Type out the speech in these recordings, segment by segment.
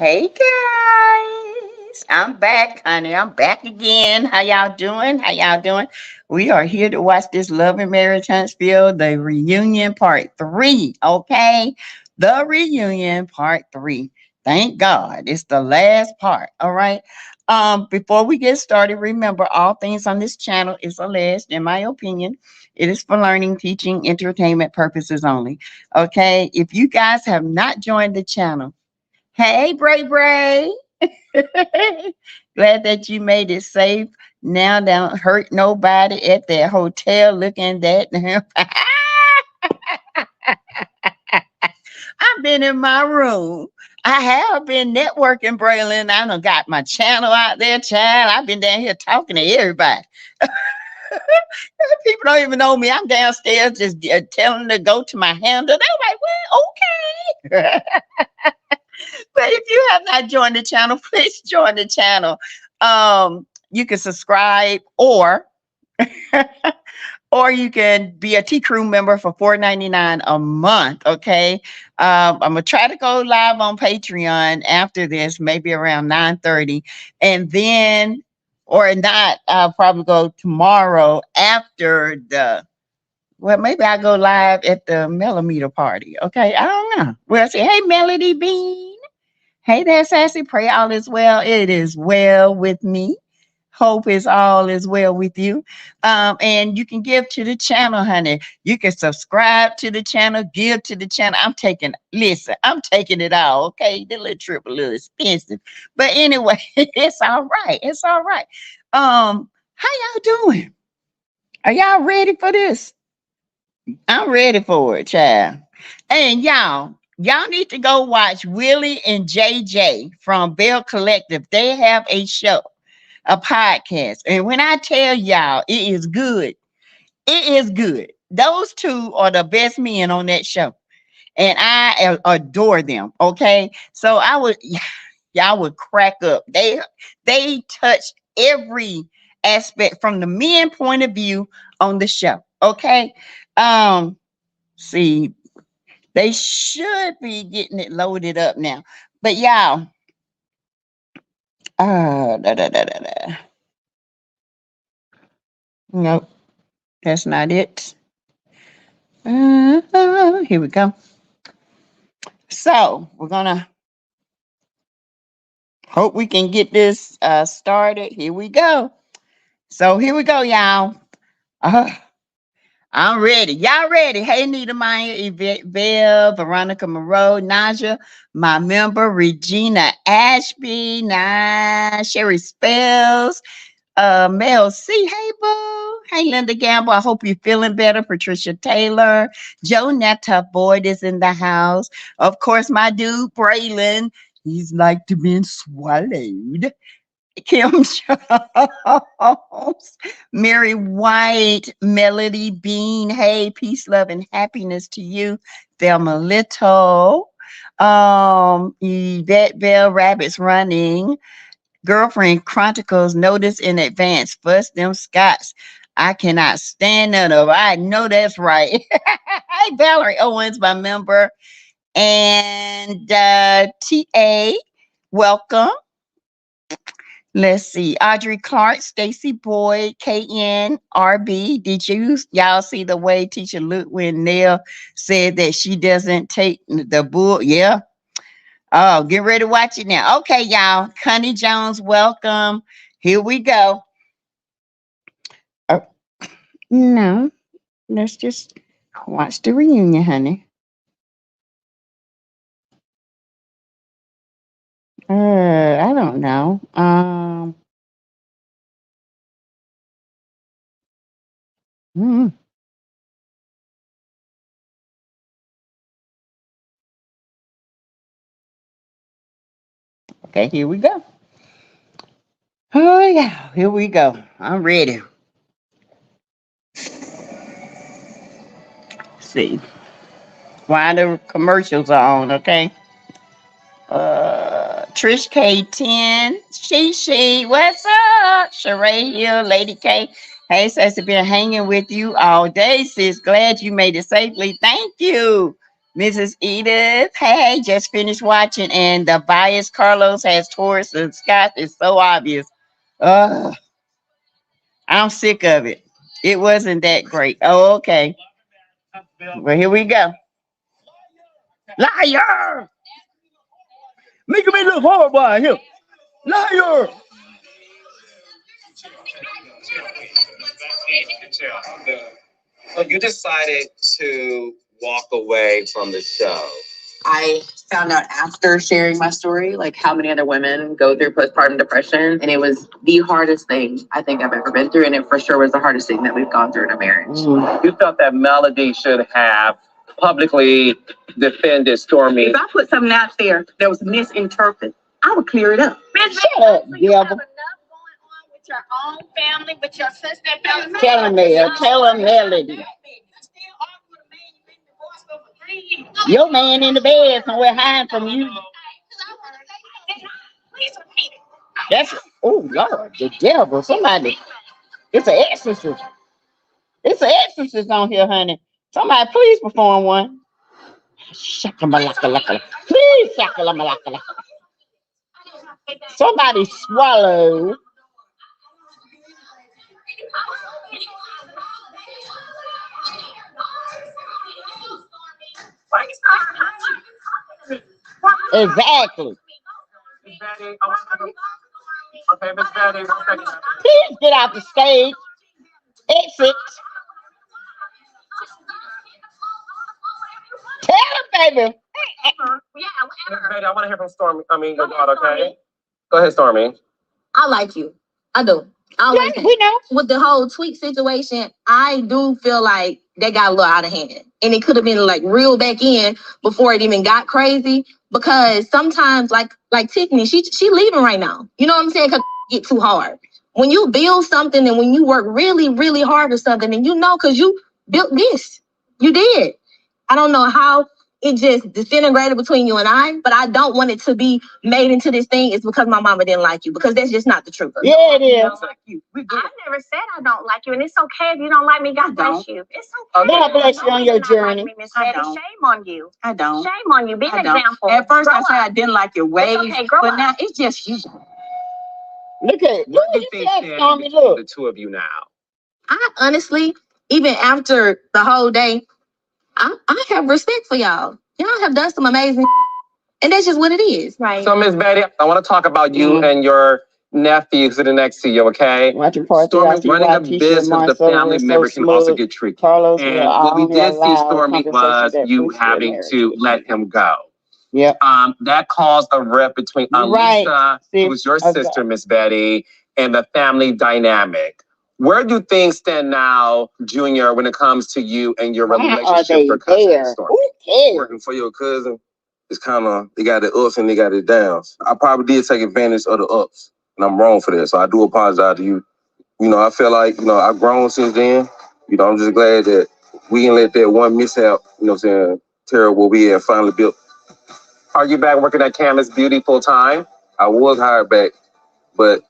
Hey guys, I'm back, honey. I'm back again. How y'all doing? How y'all doing? We are here to watch this Love and Marriage Huntsville, the reunion part three. Okay, the reunion part three. Thank God, it's the last part. All right. Before we get started, remember all things on this channel is alleged, in my opinion. It is for learning, teaching, entertainment purposes only. Okay. If you guys have not joined the channel, hey, Bray Bray. Glad that you made it safe. Now don't hurt nobody at that hotel looking that. I've been in my room. I have been networking, Braylon. I done got my channel out there, child. I've been down here talking to everybody. People don't even know me. I'm downstairs just telling them to go to my handle. They're like, well, okay. But if you have not joined the channel, please join the channel. You can subscribe or you can be a T Crew member for $4.99 a month. Okay. I'm gonna try to go live on Patreon after this, maybe around 9:30. And then or not, I'll probably go tomorrow after maybe I'll go live at the millimeter party. Okay. I don't know. We'll see. Hey, Melody Bean. Hey there, Sassy. Pray all is well. It is well with me. Hope is all is well with you. And you can give to the channel, honey. You can subscribe to the channel, give to the channel. I'm taking it all. Okay. The little trip a little expensive. But anyway, it's all right. It's all right. How y'all doing? Are y'all ready for this? I'm ready for it, child. And y'all need to go watch Willie and JJ from Bell Collective. They have a show, a podcast. And when I tell y'all, it is good. It is good. Those two are the best men on that show. And I adore them. Okay. So y'all would crack up. They touch every aspect from the men point of view on the show. Okay. See, they should be getting it loaded up now. But y'all, da, da, da, da, da. Nope, that's not it. Here we go. So we're gonna hope we can get this started. Here we go. So here we go, y'all. I'm ready. Y'all ready? Hey, Nita Maya, Yvette Bell, Veronica Moreau, Naja, my member, Regina Ashby, Sherry Spells, Mel C. Hey, boo. Hey, Linda Gamble. I hope you're feeling better. Patricia Taylor, Joe Netta Boyd is in the house. Of course, my dude, Braylon. He's like to be swallowed. Kim Charles, Mary White, Melody Bean. Hey, peace, love, and happiness to you. Thelma Little, Yvette Bell, Rabbits Running, Girlfriend Chronicles, Notice in Advance, Fuss Them Scots. I cannot stand none of it. I know that's right. Hey, Valerie Owens, my member. And TA, welcome. Let's see. Audrey Clark, Stacy Boyd, KN, RB. Did y'all see the way Tisha looked when Nell said that she doesn't take the bull? Yeah. Oh, get ready to watch it now. Okay, y'all. Connie Jones, welcome. Here we go. No, let's just watch the reunion, honey. I don't know. Okay, here we go. Oh yeah, here we go. I'm ready. Let's see. While the commercials are on, okay? Trish K10, She, what's up? Sheree Hill, Lady K. Hey, Sassy, been hanging with you all day, sis. Glad you made it safely. Thank you. Mrs. Edith, hey, just finished watching, and the bias Carlos has towards the Scott is so obvious. Ugh, I'm sick of it. It wasn't that great. Oh, okay. Well, here we go. Liar! Making me look horrible out here. Liar! So you decided to walk away from the show. I found out after sharing my story, like how many other women go through postpartum depression. And it was the hardest thing I think I've ever been through. And it for sure was the hardest thing that we've gone through in a marriage. You felt that Melody should have publicly defended Stormy. If I put something out there that was misinterpreted, I would clear it up. Shut up, You have devil. enough going on with your own family, with your sister and family. Tell him, Mel. Tell him, Melody. Your man in the bed somewhere hiding from you. That's, oh Lord, the devil. Somebody. It's an exorcist. It's an exorcist on here, honey. Somebody please perform one. Shaka-malaka-laka. Please, shaka-malaka-laka. Somebody swallow. Exactly. Okay, Miss Betty, 1 second. Please get out the stage. Exit. Tell him, baby. Miss Betty, I want to hear from Stormy. I mean, your daughter, okay? Go ahead, Stormy. I like you. I do. I like Yeah, you. we know. With the whole tweet situation, I do feel like that got a little out of hand. And it could have been like real back in before it even got crazy. Because sometimes like Tiffany, she leaving right now. You know what I'm saying? Cause get too hard. When you build something and when you work really, really hard or something, and you know, cause you built this. You did. I don't know how it just disintegrated between you and I, but I don't want it to be made into this thing. It's because my mama didn't like you, because that's just not the truth. Yeah, it is. I never said I don't like you, and it's okay if you don't like me. God bless you. It's okay. God bless you on your journey. I don't. Shame on you. I don't. Shame on you. Be an I don't. example. At first, Grow I said up. I didn't like your ways, okay, grow but up. now it's just you. Look at What do you you think see that, stands Stormy? between Look. the two of you now? I honestly, even after the whole day, I have respect for y'all. Y'all have done some amazing, and that's just what it is. Right. So, Miss Betty, I want to talk about you and your nephew sitting next to you, okay? Watch your party. Stormy, running a business, the family member can also get tricky. Carlos, And what we did see, Stormy, was you having to let him go. Yep. That caused a rift between Right. Alisa, who was your sister, Miss Betty, and the family dynamic. Where do things stand now, Junior, when it comes to you and your relationship with your cousin, Stormy? Who cares? Working for your cousin, it's kind of, they got the ups and they got the downs. I probably did take advantage of the ups, and I'm wrong for that. So I do apologize to you. You know, I feel like, you know, I've grown since then. You know, I'm just glad that we didn't let that one mishap, you know what I'm saying, tear what we had finally built. Are you back working at Canvas Beauty full time? I was hired back, but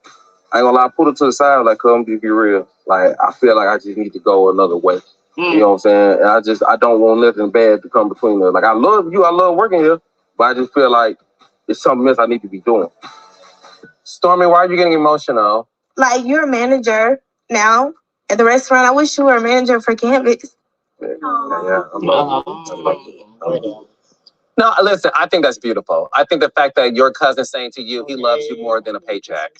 I ain't gonna lie, I put it to the side, like, come be real. Like, I feel like I just need to go another way. You know what I'm saying? And I don't want nothing bad to come between us. Like, I love you, I love working here, but I just feel like it's something else I need to be doing. Stormy, why are you getting emotional? Like, you're a manager now at the restaurant. I wish you were a manager for Canvas. Yeah, No, listen, I think that's beautiful. I think the fact that your cousin's saying to you, he loves you more than a paycheck.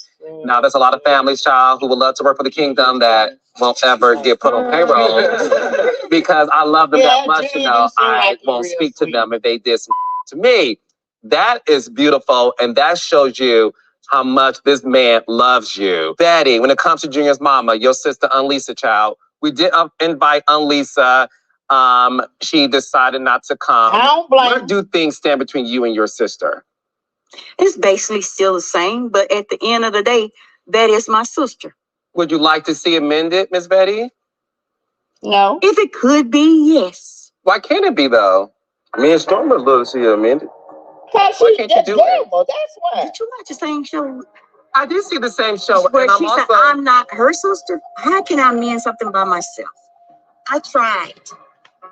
Now, there's a lot of families, child, who would love to work for the kingdom that won't ever get put on payroll because I love them that much, you know, I won't speak to them if they did some to me. That is beautiful, and that shows you how much this man loves you. Betty, when it comes to Junior's mama, your sister Unlisa, child, we did invite Unlisa. She decided not to come. I don't blame Where her. do things stand between you and your sister? It's basically still the same, but at the end of the day, that is my sister. Would you like to see it mended, Miss Betty? No. If it could be, yes. Why can't it be though? Me and Stormy would love to see her amended. Cause Why she's can't you just do it? devil. That's why. Did you watch the same show I did see the same show, where and I'm she said, also I'm not her sister? How can I mend something by myself? I tried.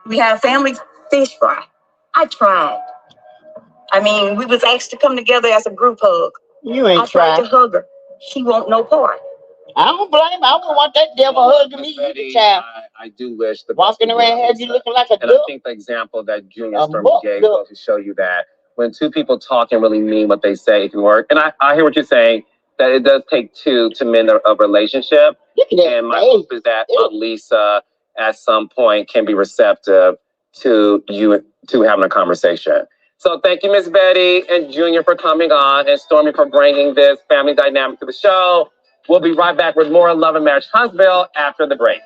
We had a family fish fry. I tried. I mean, we was asked to come together as a group hug. You I ain't tried tried. to hug her. She won't no part. I don't blame her. I wouldn't want that devil hugging me either, child. I do wish the Walking best for around you, have you Lisa. looking like a And I duck. think the example that Junior A Stormy buck gave duck. goes to show you that when two people talk and really mean what they say, it can work. And I hear what you're saying, that it does take two to mend a relationship. Look at that And my face. hope is that Lisa at some point can be receptive to you two having a conversation. So thank you, Miss Betty and Junior, for coming on, and Stormy for bringing this family dynamic to the show. We'll be right back with more Love and Marriage Huntsville after the break.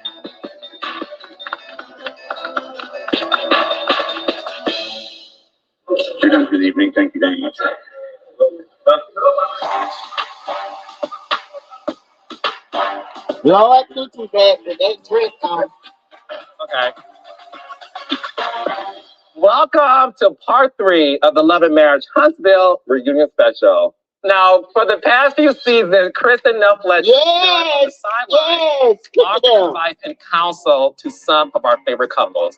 Good evening. Thank you very much. Lord, look at that with that dress on. Okay. Welcome to part 3 of the Love and Marriage Huntsville reunion special. Now, for the past few seasons, Chris and Nell Fletcher Yes, yes. Look at offered them. advice and counsel to some of our favorite couples.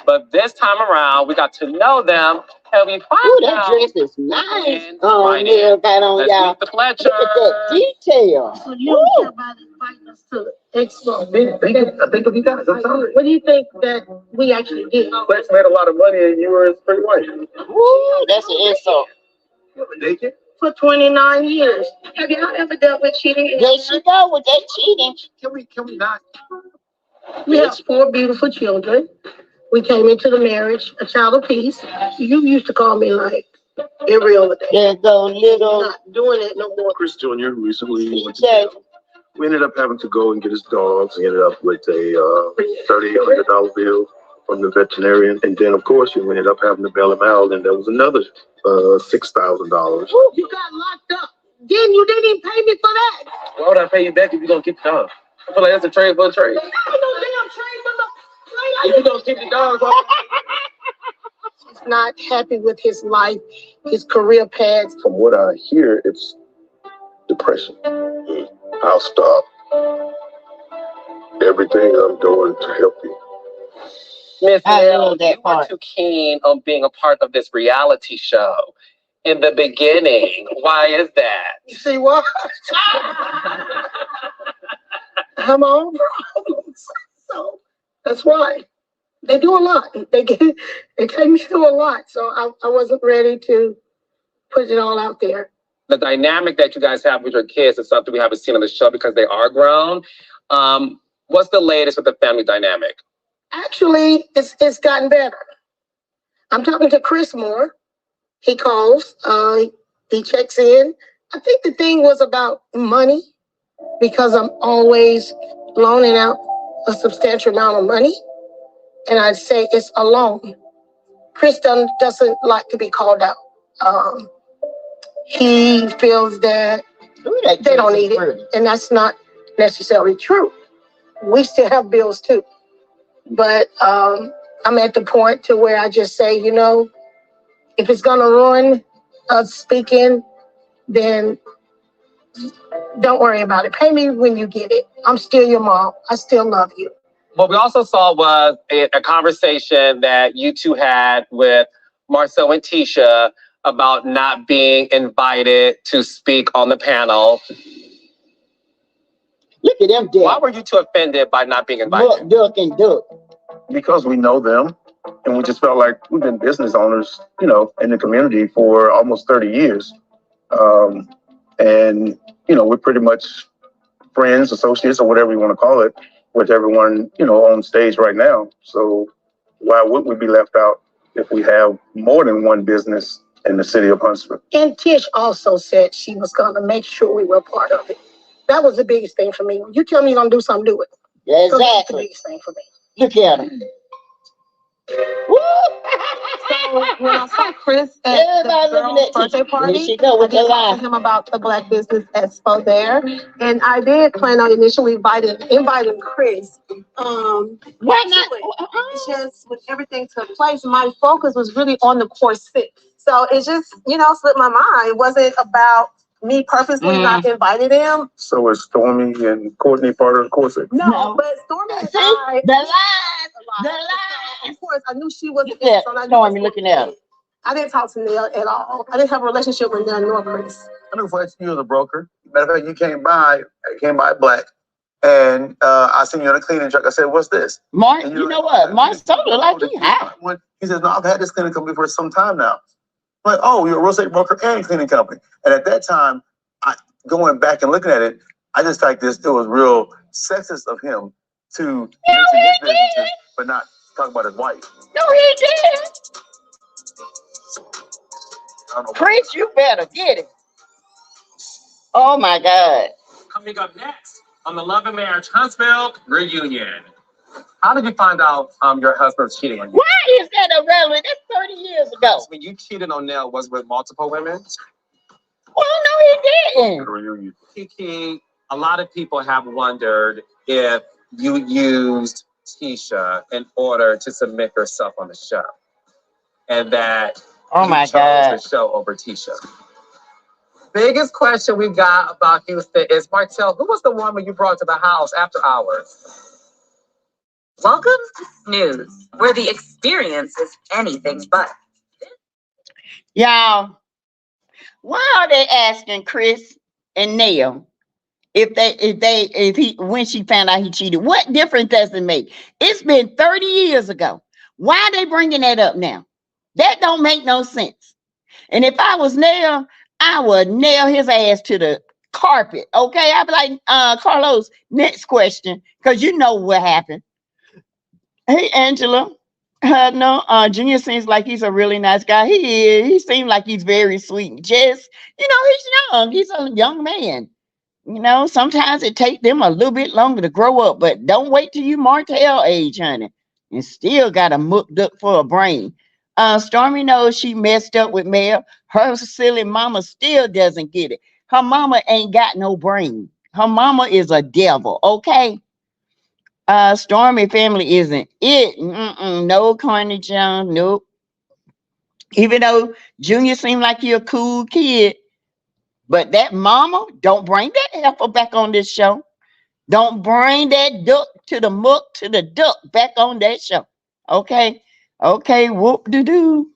But this time around, we got to know them, and we Ooh, find that out. dress is nice. And Oh, right yeah, in. got on Let's y'all. meet the Fletchers. Look at that detail. So you don't care about inviting us to Expo. I think of you guys. I'm sorry. What do you think that we actually did? Fletch made a lot of money and you were his pretty wife. Woo, that's an insult. You ever naked? For 29 years. Have y'all ever dealt with cheating? There she go with that cheating. Can we not? We have 4 beautiful children. We came into the marriage, a child of peace. You used to call me like every other day. There's those little. Not doing it no more. Chris Jr. recently went to Yes. jail. We ended up having to go and get his dogs. We ended up with a $3,800 bill from the veterinarian. And then, of course, we ended up having to bail him out. And there was another $6,000. You got locked up. Then you didn't even pay me for that. Why would I pay you back if you don't keep the dog? I feel like that's a trade for a trade. Ain't no damn trade for the. If you don't keep the dog, He's not happy with his life, his career paths. From what I hear, it's depression. I'll stop everything I'm doing to help you. Miss I Nell, love that you were part. too keen on being a part of this reality show in the beginning. Why is that? You see what? I'm on problems. So that's why. They do a lot. They take me through a lot. So I wasn't ready to put it all out there. The dynamic that you guys have with your kids is something we haven't seen on the show because they are grown. What's the latest with the family dynamic? Actually, it's gotten better. I'm talking to Chris more. He calls, he checks in. I think the thing was about money because I'm always loaning out a substantial amount of money. And I'd say it's a loan. Chris doesn't like to be called out. He feels that they don't need it, and that's not necessarily true. We still have bills too. But I'm at the point to where I just say, you know, if it's gonna ruin us speaking, then don't worry about it. Pay me when you get it. I'm still your mom. I still love you. What we also saw was a conversation that you two had with Marcel and Tisha about not being invited to speak on the panel. Look at them. Why were you two offended by not being invited? Duck and duck. Because we know them and we just felt like we've been business owners, you know, in the community for almost 30 years. And, you know, we're pretty much friends, associates, or whatever you want to call it, with everyone, you know, on stage right now. So why would we be left out if we have more than one business in the city of Huntsville? And Tish also said she was gonna make sure we were part of it. That was the biggest thing for me. When you tell me you're gonna do something, do it. Yeah, So that's the exactly. biggest thing for me. Look at him. So when I saw Chris at Everybody the looking at girl's birthday There party, she go I with the did talk lie. to him about the Black Business Expo there, and I did plan on initially inviting Chris. Why not? It's just with everything took place, my focus was really on the core 6. So it just, slipped my mind. It wasn't about me purposely not inviting him. So is Stormy and Courtney part of the course? No, but Stormy and I. The lie. of course, I knew she wasn't. Yeah, So I Stormy looking at her. I didn't talk to Neil at all. I didn't have a relationship with Neil nor Chris. I knew for you was a broker. Matter of fact, you came by black, and I seen you in a cleaning truck. I said, "What's this?" Mark, you know what? Mark Soda like he high. He says, "No, I've had this cleaning company for some time now." I'm like, "Oh, you're a real estate broker and cleaning company." And at that time, going back and looking at it, I just felt it was real sexist of him to mention his businesses, but not talk about his wife. No, he did. Chris, you better get it. Oh my God. Coming up next on the Love and Marriage Huntsville reunion. How did you find out your husband's cheating on you? Why is that irrelevant? That's 30 years ago. When you cheated on Nell, was with multiple women? Well, no, he didn't. Kiki, a lot of people have wondered if you used Tisha in order to submit yourself on the show. And that oh my chose God. the show over Tisha. Biggest question we got about Houston is, Martell, who was the woman you brought to the house after hours? Welcome to Snooze, where the experience is anything but. Y'all, why are they asking Chris and Neil when she found out he cheated? What difference does it make? It's been 30 years ago. Why are they bringing that up now? That don't make no sense. And if I was Neil, I would nail his ass to the carpet. Okay, I'd be like, Carlos, next question, because you know what happened. Hey, Angela. No, Junior seems like he's a really nice guy. He is. He seems like he's very sweet. Just, he's young. He's a young man. Sometimes it takes them a little bit longer to grow up, but don't wait till you Martell age, honey. And still got a mucked up for a brain. Stormy knows she messed up with Mel. Her silly mama still doesn't get it. Her mama ain't got no brain. Her mama is a devil, okay? Stormy family isn't it. No, Carney Jones, nope. Even though Junior seemed like you're a cool kid, but that mama, don't bring that heifer back on this show. Don't bring that duck to the muck to the duck back on that show. Okay? Okay, whoop-de-doo.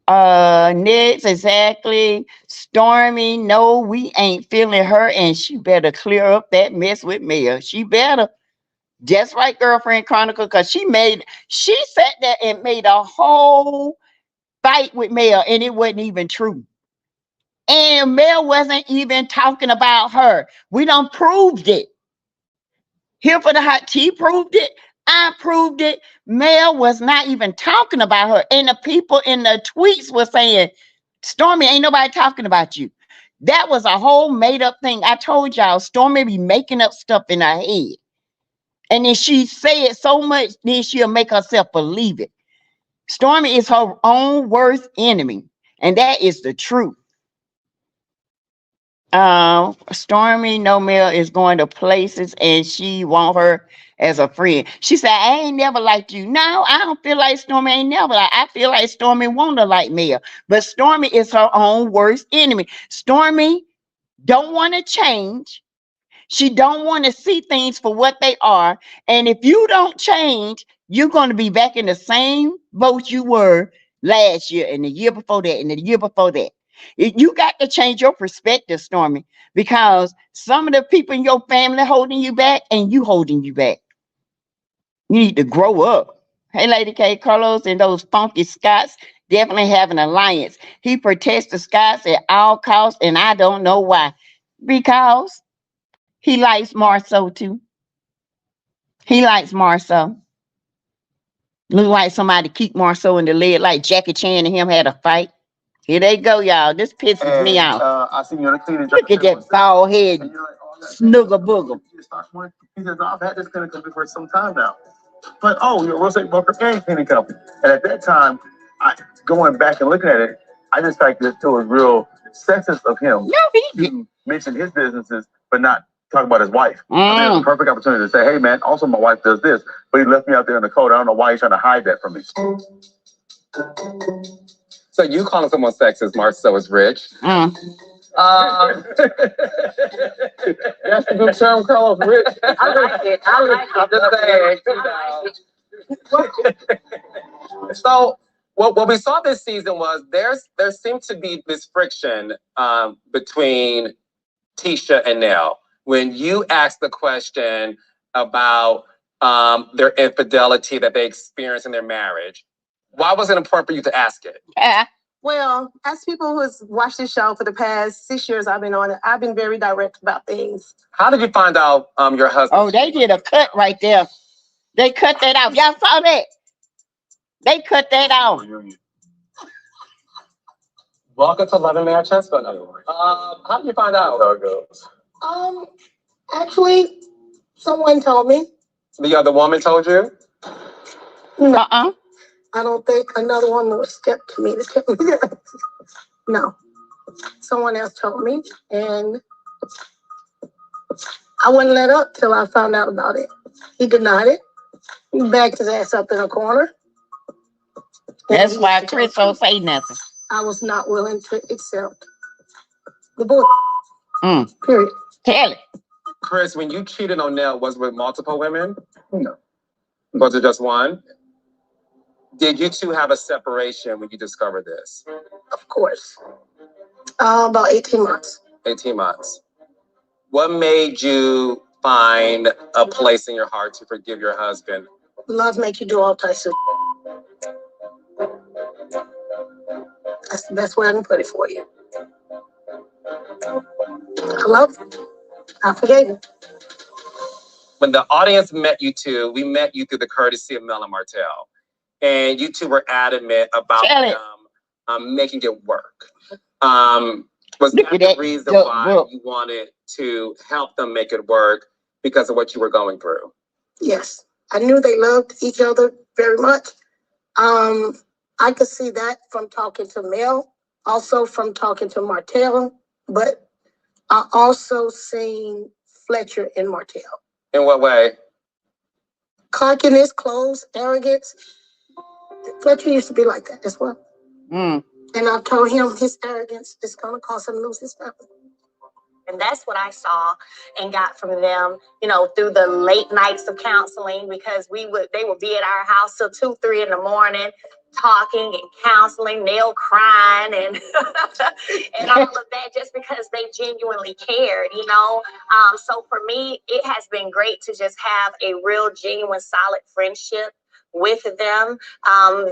Next, exactly. Stormy, no, we ain't feeling her, and she better clear up that mess with Mel. She better. Just right, Girlfriend Chronicle, because she sat there and made a whole fight with Mel, and it wasn't even true. And Mel wasn't even talking about her. We done proved it. Here for the Hot Tea proved it. I proved it. Mel was not even talking about her. And the people in the tweets were saying, Stormy, ain't nobody talking about you. That was a whole made up thing. I told y'all, Stormy be making up stuff in her head. And then she say it so much, then she'll make herself believe it. Stormy is her own worst enemy. And that is the truth. Stormy no Mel is going to places and she want her as a friend. She said, I ain't never liked you. No, I don't feel like Stormy ain't never like. I feel like Stormy want to like Mel. But Stormy is her own worst enemy. Stormy don't want to change. She don't want to see things for what they are. And if you don't change, you're going to be back in the same boat you were last year and the year before that and the year before that. You got to change your perspective, Stormy, because some of the people in your family holding you back and you holding you back. You need to grow up. Hey, Lady K, Carlos and those funky Scots definitely have an alliance. He protects the Scots at all costs, and I don't know why. Because he likes Marceau too. He likes Marceau. Look like somebody kicked Marceau in the leg, like Jackie Chan and him had a fight. Here they go, y'all. This pisses me off. I seen you in a cleaning truck. Look at that bald head, snuggle booger. He says, no, I've had this cleaning company for some time now. But, oh, you're a real estate broker and cleaning company. And at that time, going back and looking at it, I just felt that it was real sexist of him to mention his businesses, but not talk about his wife. I mean, it was a perfect opportunity to say, hey, man, also my wife does this. But he left me out there in the cold. I don't know why he's trying to hide that from me. So you calling someone sexist, Marceau is rich. That's a good term, Carlos, rich. I like it. I like it. I'm just saying. So what we saw this season was there seemed to be this friction between Tisha and Nell when you asked the question about their infidelity that they experienced in their marriage. Why was it important for you to ask it? Well, as people who has watched this show for the past 6 years I've been on it, I've been very direct about things. How did you find out your husband? Oh, they did a cut right there. They cut that off. Y'all saw that? They cut that off. Welcome to Love and Marriage Hospital. How did you find out? How it goes. Actually, someone told me. The other woman told you? No. I don't think another woman would step to me to tell me that. No. Someone else told me, and I wouldn't let up till I found out about it. He denied it. He backed his ass up in a corner. That's why Chris don't say nothing. I was not willing to accept the bull. Period. Tell it. Chris, when you cheated on Nell, was it with multiple women? No. Was it just one? Did you two have a separation when you discovered this? Of course. About 18 months. 18 months. What made you find a place in your heart to forgive your husband? Love make you do all types of. That's the best way I can put it for you. I love him. I forgave him. When the audience met you two, we met you through the courtesy of Mel and Martell. And you two were adamant about making it work. Was that the reason why you wanted to help them make it work because of what you were going through? Yes. I knew they loved each other very much. I could see that from talking to Mel, also from talking to Martell, but I also seen Fletcher in Martell. In what way? Cockiness, clothes, arrogance. Fletcher used to be like that as well. And I told him his arrogance is going to cause him to lose his family. And that's what I saw and got from them, you know, through the late nights of counseling, because they would be at our house till 2, 3 in the morning, talking and counseling, Nell crying and and all of that, just because they genuinely cared, you know. So for me, it has been great to just have a real, genuine, solid friendship with them.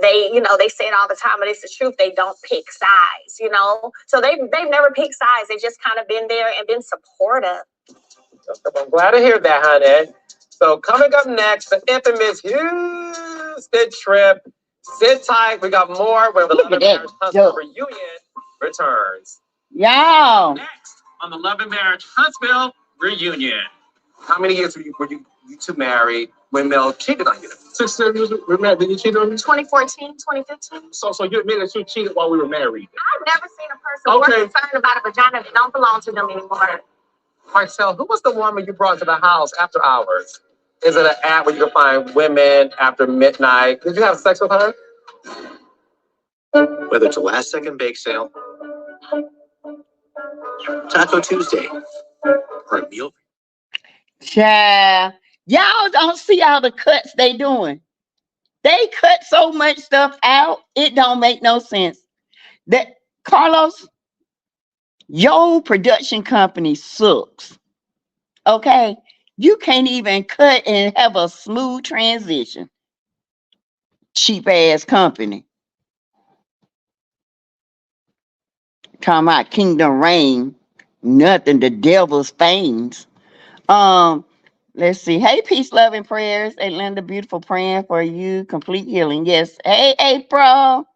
They say it all the time, but it's the truth. They don't pick sides, you know. So they've never picked sides. They've just kind of been there and been supportive. I'm glad to hear that, honey. So coming up next, the infamous Houston trip. Sit tight. We got more when the Love and Marriage Huntsville reunion returns. Yo. Next on the Love and Marriage Huntsville reunion. How many years were you two married when Mel cheated on you? 6 years we married. Did you cheat on me? 2014, 2015. So you admit that you cheated while we were married? I've never seen a person more concerned about a vagina that don't belong to them anymore. Marcel, who was the woman you brought to the house after hours? Is it an app where you can find women after midnight? Did you have sex with her? Whether it's a last second bake sale, Taco Tuesday, or a meal. Child, y'all don't see all the cuts they doing. They cut so much stuff out, it don't make no sense. That Carlos, your production company sucks. Okay? You can't even cut and have a smooth transition. Cheap ass company. Talking about Kingdom Reign. Nothing. The devil's fangs. Let's see. Hey, peace, love, and prayers. Atlanta, beautiful, praying for you. Complete healing. Yes. Hey, April.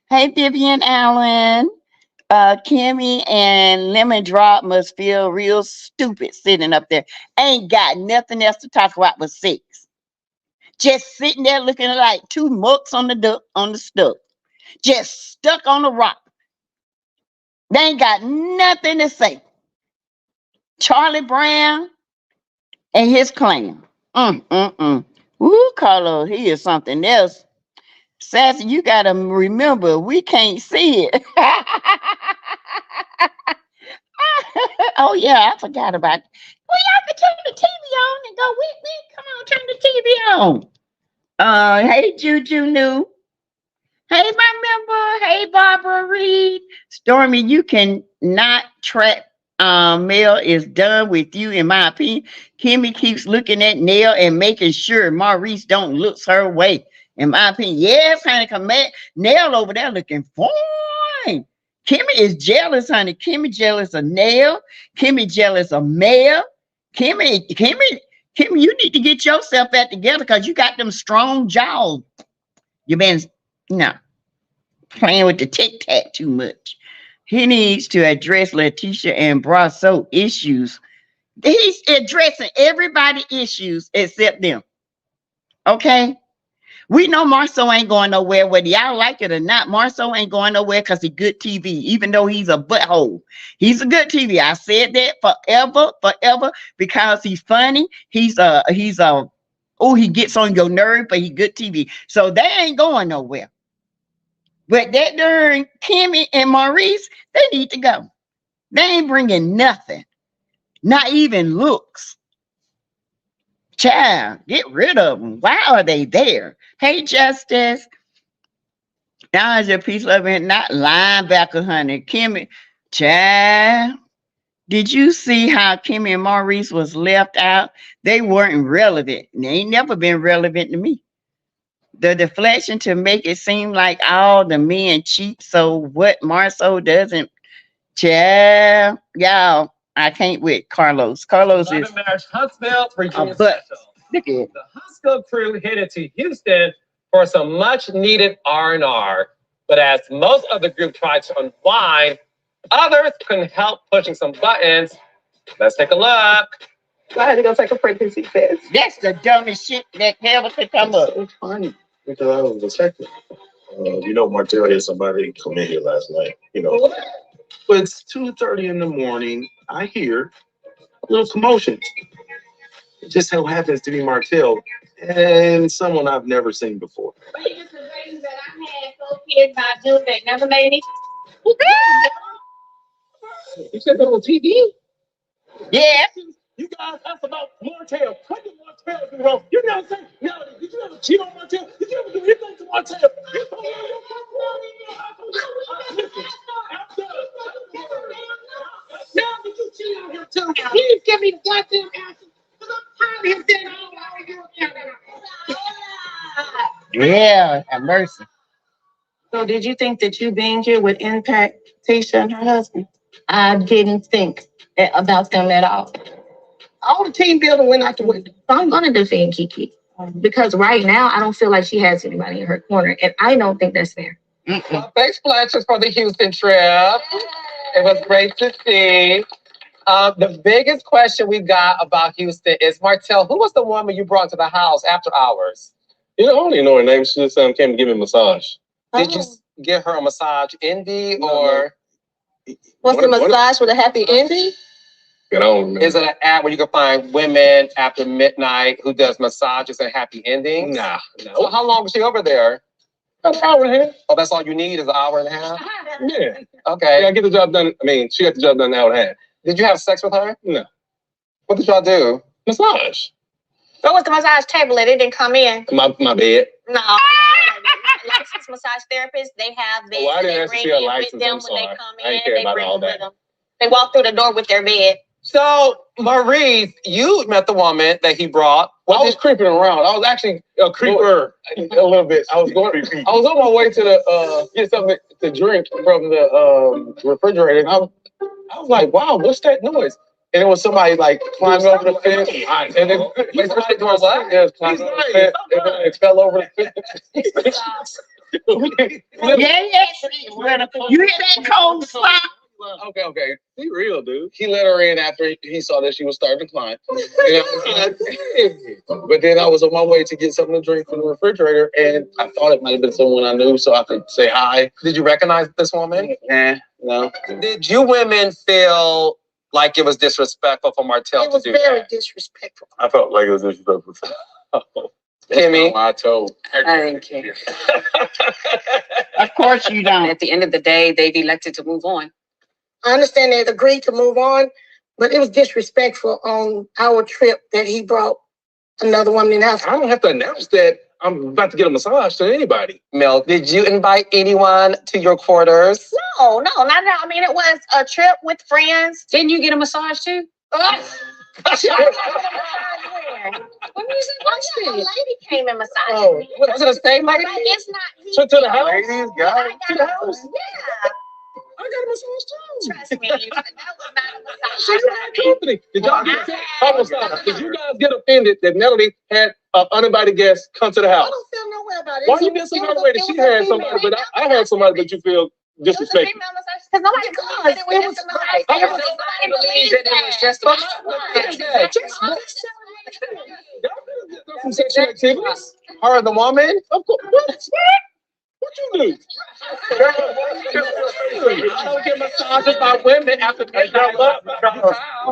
Hey, Vivian Allen. Kimmy and Lemon Drop must feel real stupid sitting up there. Ain't got nothing else to talk about but sex. Just sitting there looking like two mucks on the stuff. Just stuck on the rock. They ain't got nothing to say. Charlie Brown and his clan. Ooh, Carlos, he is something else. Sassy, you gotta remember, we can't see it. Oh yeah, I forgot about it. Well, y'all can turn the TV on and go with me. Come on, turn the TV on. Hey, Juju New. Hey, my member. Hey, Barbara Reed. Stormy, you can not trap Mel is done with you, in my opinion. Kimmy keeps looking at Nell and making sure Maurice don't look her way. In my opinion, yes, honey, come back. Nell over there looking fine. Kimmy is jealous, honey. Kimmy jealous of Nell. Kimmy jealous of Mel. Kimmy, you need to get yourself back together because you got them strong jaws. You been playing with the tic tac too much. He needs to address Letitia and Brasso issues. He's addressing everybody's issues except them. Okay? We know Marceau ain't going nowhere, whether y'all like it or not. Marceau ain't going nowhere because he's good TV, even though he's a butthole. He's a good TV. I said that forever, because he's funny. He gets on your nerve, but he's good TV. So they ain't going nowhere. But that darn Kimmy and Maurice, they need to go. They ain't bringing nothing. Not even looks. Child, get rid of them. Why are they there? Hey, Justice. Now is your peace, love, and not linebacker, honey. Kimmy, child, did you see how Kimmy and Maurice was left out? They weren't relevant. They ain't never been relevant to me. The deflection to make it seem like all the men cheat. So what Marceau doesn't, child, y'all, I can't with Carlos. Carlos is Huntsville, Virginia. Look at it. The Huntsville crew headed to Houston for some much needed R&R. But as most of the group tried to unwind, others couldn't help pushing some buttons. Let's take a look. I had to go take a pregnancy test. That's the dumbest shit that ever could come up. So funny because I was detective. Martell had somebody come in here last night. But it's 2:30 in the morning. I hear a little commotion. It just so happens to be Martell and someone I've never seen before. But it's the things that I had 4 kids by June that never made it. You said that on TV? Yeah. You guys asked about Martell. What did Martell do wrong? You never say, no, did you ever cheat on Martell? Did you ever do anything to Martell? You told me now did you cheat on him too? Please give me the goddamn answer. Because I'm tired of him saying all Yeah, have mercy. So did you think that you being here would impact Tisha and her husband? I didn't think about them at all. All the team building went out the window. So I'm going to defend Kiki because right now I don't feel like she has anybody in her corner, and I don't think that's fair. Thanks, Blanchard, for the Houston trip. It was great to see. The biggest question we got about Houston is, Martell, who was the woman you brought to the house after hours? I don't even know her name. She just came to give me a massage. Did you give her a massage Envy or? Was the massage with a happy ending? I don't remember. Is it an app where you can find women after midnight who does massages and happy endings? Nah. So how long was she over there? An hour and a half. Oh, that's all you need is an hour and a half? Yeah. Okay. Yeah, I get the job done. I mean, she got the job done in an hour and a half. Did you have sex with her? No. What did y'all do? Massage. What was the massage table that it didn't come in? My bed. No. Licensed massage therapists, they have beds. I didn't they actually bring see a in with license. them I'm when they sorry. come I in. didn't care They about bring all them with that. them. They walk through the door with their bed. So, Maurice, you met the woman that he brought. I was creeping around. I was actually a creeper a little bit. I was on my way to the get something to drink from the refrigerator. And I was like, wow, what's that noise? And it was somebody like climbing over the fence. And then somebody doing what? Yeah, climbing over the fence. And then it fell over the fence. Yeah. You hear that cold slap? Okay. Be real, dude. He let her in after he saw that she was starting to climb. And I was like, hey. But then I was on my way to get something to drink from the refrigerator, and I thought it might have been someone I knew, so I could say hi. Did you recognize this woman? No. Did you women feel like it was disrespectful for Martell It was to do very that? disrespectful. I felt like it was disrespectful. Kimmy? I told. I didn't care. Of course you don't. At the end of the day, they've elected to move on. I understand they agreed to move on, but it was disrespectful on our trip that he brought another woman in the house. I don't have to announce that I'm about to get a massage to anybody. Mel, did you invite anyone to your quarters? No, not at all. I mean, it was a trip with friends. Didn't you get a massage too? When you said a lady came and massaged Oh, me. was it a same lady? But it's not. To the house? Ladies, guys. To the house? Yeah. I got a massage too. Trust me, that was not a massage. So you had company. Did y'all get offended? Almost not. Did you guys get offended that Melody had an uninvited guest come to the I house? don't feel no way about it. Why you get so motivated? She had somebody, but I had somebody that you feel It was a disrespected. female massage because nobody believes that it was just a massage. Nobody believes that it was just a massage. Some sexual activities? Her and the woman? Of course. What you do? I don't get massages by women after they got up.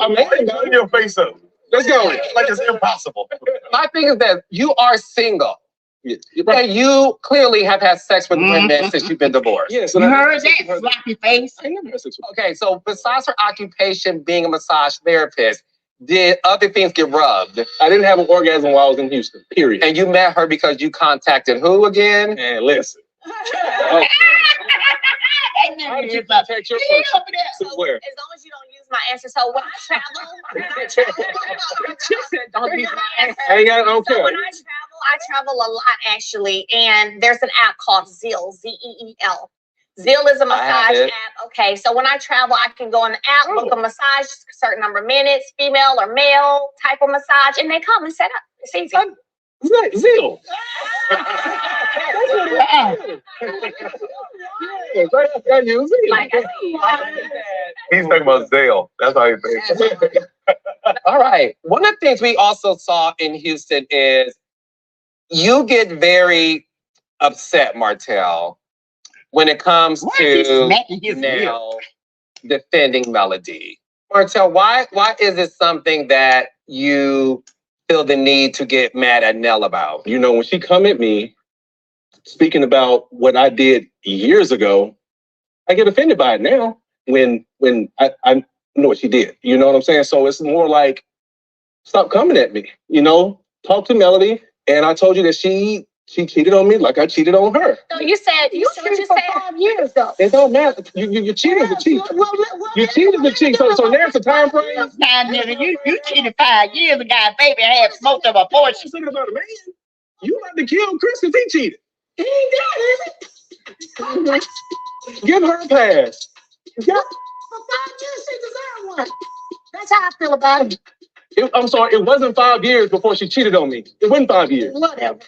I'm Put your face up. Let's go. Like it's impossible. My thing is that you are single. And you clearly have had sex with women since you've been divorced. Yes. You heard that, sloppy face? Okay, so besides her occupation being a massage therapist, did other things get rubbed? I didn't have an orgasm while I was in Houston, period. And you met her because you contacted who again? And listen. How did you protect your person? Where? As long as you don't use my answer. So when I travel, don't use my answer. I ain't got it, okay. So when I travel a lot actually, and there's an app called Zeel, Z-E-E-L. Zeel is a massage app. Okay, so when I travel, I can go on the app, book a massage, certain number of minutes, female or male type of massage, and they come and set up. It's easy. It's not Zeel. I use it. Like, He's talking about Zale. That's how he thinks. All right. One of the things we also saw in Houston is you get very upset, Martell, when it comes to now defending Melody. Martell, why is it something that you feel the need to get mad at Nell about? You know, when she come at me speaking about what I did years ago, I get offended by it now when I know what she did. You know what I'm saying? So it's more like, stop coming at me, you know, talk to Melody. And I told you that she cheated on me like I cheated on her. So you said what you said. 5 years though. It don't matter. You cheated to cheat. You cheated to cheat. So there's a time frame. Now, nigga, you cheated 5 years ago, baby. I had smoked of a I'm portion. thinking about a man. You about to kill Chris because he cheated. He ain't dead, is it? Give her a pass. For 5 years, she deserved one. That's how I feel about it. I'm sorry, it wasn't 5 years before she cheated on me. It wasn't 5 years. Whatever.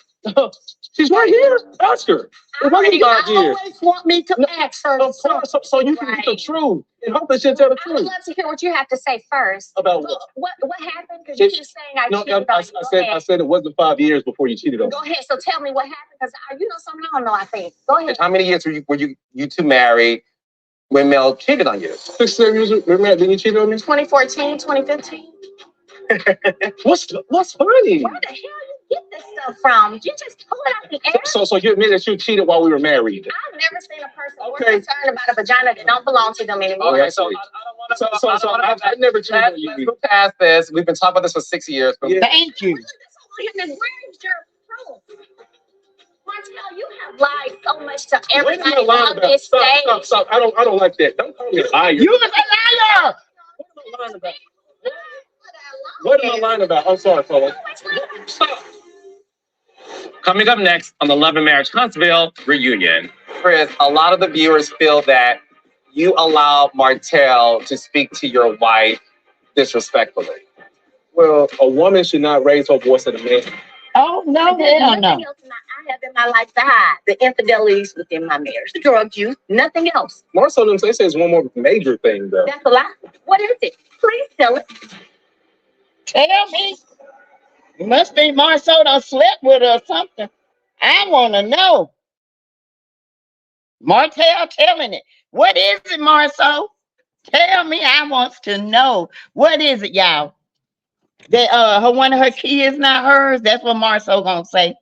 She's right here. Ask her. It wasn't You 5 years. always want me to ask her. Of course, so you can get the truth. And hopefully she'll tell the I would truth. love to hear what you have to say first. About what? What happened? Because you keep saying I No, cheated I on you. I said it wasn't 5 years before you cheated on me. Go ahead. So tell me what happened, because you know something I don't know. I think. Go ahead. How many years were you two married when Mel cheated on you? 6, 7 years, remember, then you cheated on me? 2014, 2015. What's funny? Where the hell you get this stuff from? You just pull it out the air. So you admit that you cheated while we were married? I've never seen a person more concerned about a vagina that don't belong to them anymore. Okay, so I never cheated on you. Let's move past this. We've been talking about this for 6 years. Yeah. Thank you. Where's your proof? Martell, you have lied so much to everybody on this stage. Stop. I don't like that. Don't call me a liar. You was a liar. What am I lying about? What am I lying about? I'm sorry, fellas. Stop. Coming up next on the Love and Marriage Huntsville reunion. Chris, a lot of the viewers feel that you allow Martell to speak to your wife disrespectfully. Well, a woman should not raise her voice at a man. Oh, no, hell no. I have in my life to hide the infidelities within my marriage, the drug use, nothing else. More so than they say it's one more major thing, though. That's a lie. What is it? Please tell it. Tell me. It must be Marceau done slept with her or something. I want to know. Martell telling it. What is it, Marceau? Tell me. I want to know. What is it, y'all? That one of her kids not hers? That's what Marceau gonna say.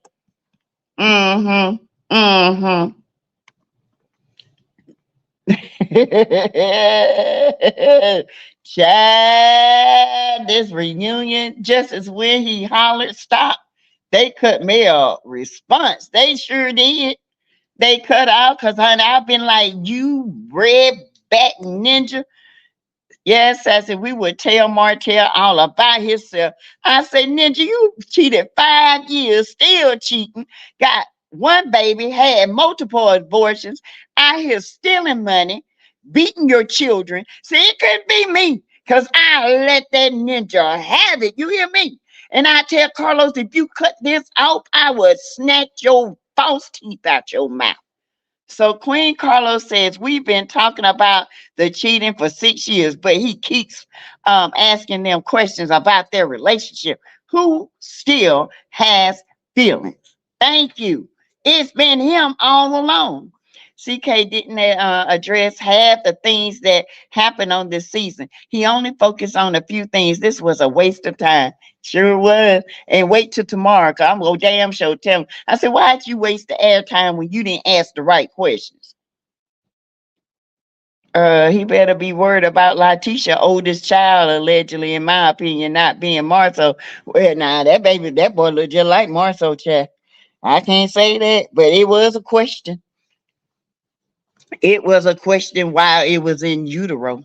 Chad, this reunion, just as when he hollered, stop, They cut me a response. They sure did. They cut out because, honey, I've been like, you red back ninja. Yes, I said we would tell Martell all about himself. I said, Ninja, you cheated 5 years, still cheating. Got one baby, had multiple abortions, out here stealing money, beating your children. See, it couldn't be me because I let that ninja have it. You hear me? And I tell Carlos, if you cut this off, I would snatch your false teeth out your mouth. So Queen Carlos says we've been talking about the cheating for 6 years, but he keeps asking them questions about their relationship. Who still has feelings? Thank you. It's been him all along. CK didn't address half the things that happened on this season. He only focused on a few things. This was a waste of time. Sure was. And wait till tomorrow, because I'm going to damn sure tell him. I said, why'd you waste the airtime when you didn't ask the right questions? He better be worried about Tisha, oldest child, allegedly, in my opinion, not being Marceau. Well, nah, that boy look just like Marceau, child. I can't say that, but it was a question. It was a question while it was in utero,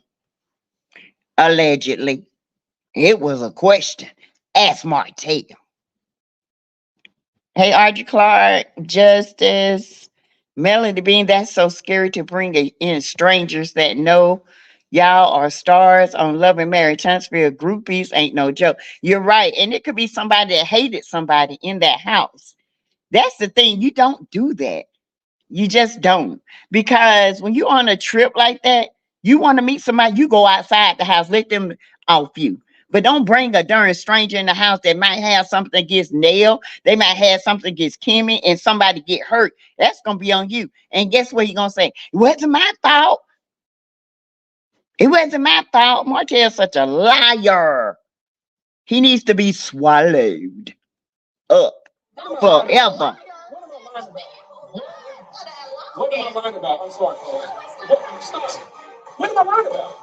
allegedly. It was a question. Ask Martell. Hey, Audrey Clark, Justice, Melody Bean, that's so scary to bring in strangers that know y'all are stars on Love and Marriage Huntsville. Groupies ain't no joke. You're right. And it could be somebody that hated somebody in that house. That's the thing. You don't do that. You just don't. Because when you're on a trip like that, you want to meet somebody, you go outside the house, let them off you. But don't bring a darn stranger in the house that might have something against Nell. They might have something against Kimmy and somebody get hurt. That's going to be on you. And guess what you're going to say? It wasn't my fault. It wasn't my fault. Martell's such a liar. He needs to be swallowed up forever. What am I lying about? I'm sorry. What am I lying about?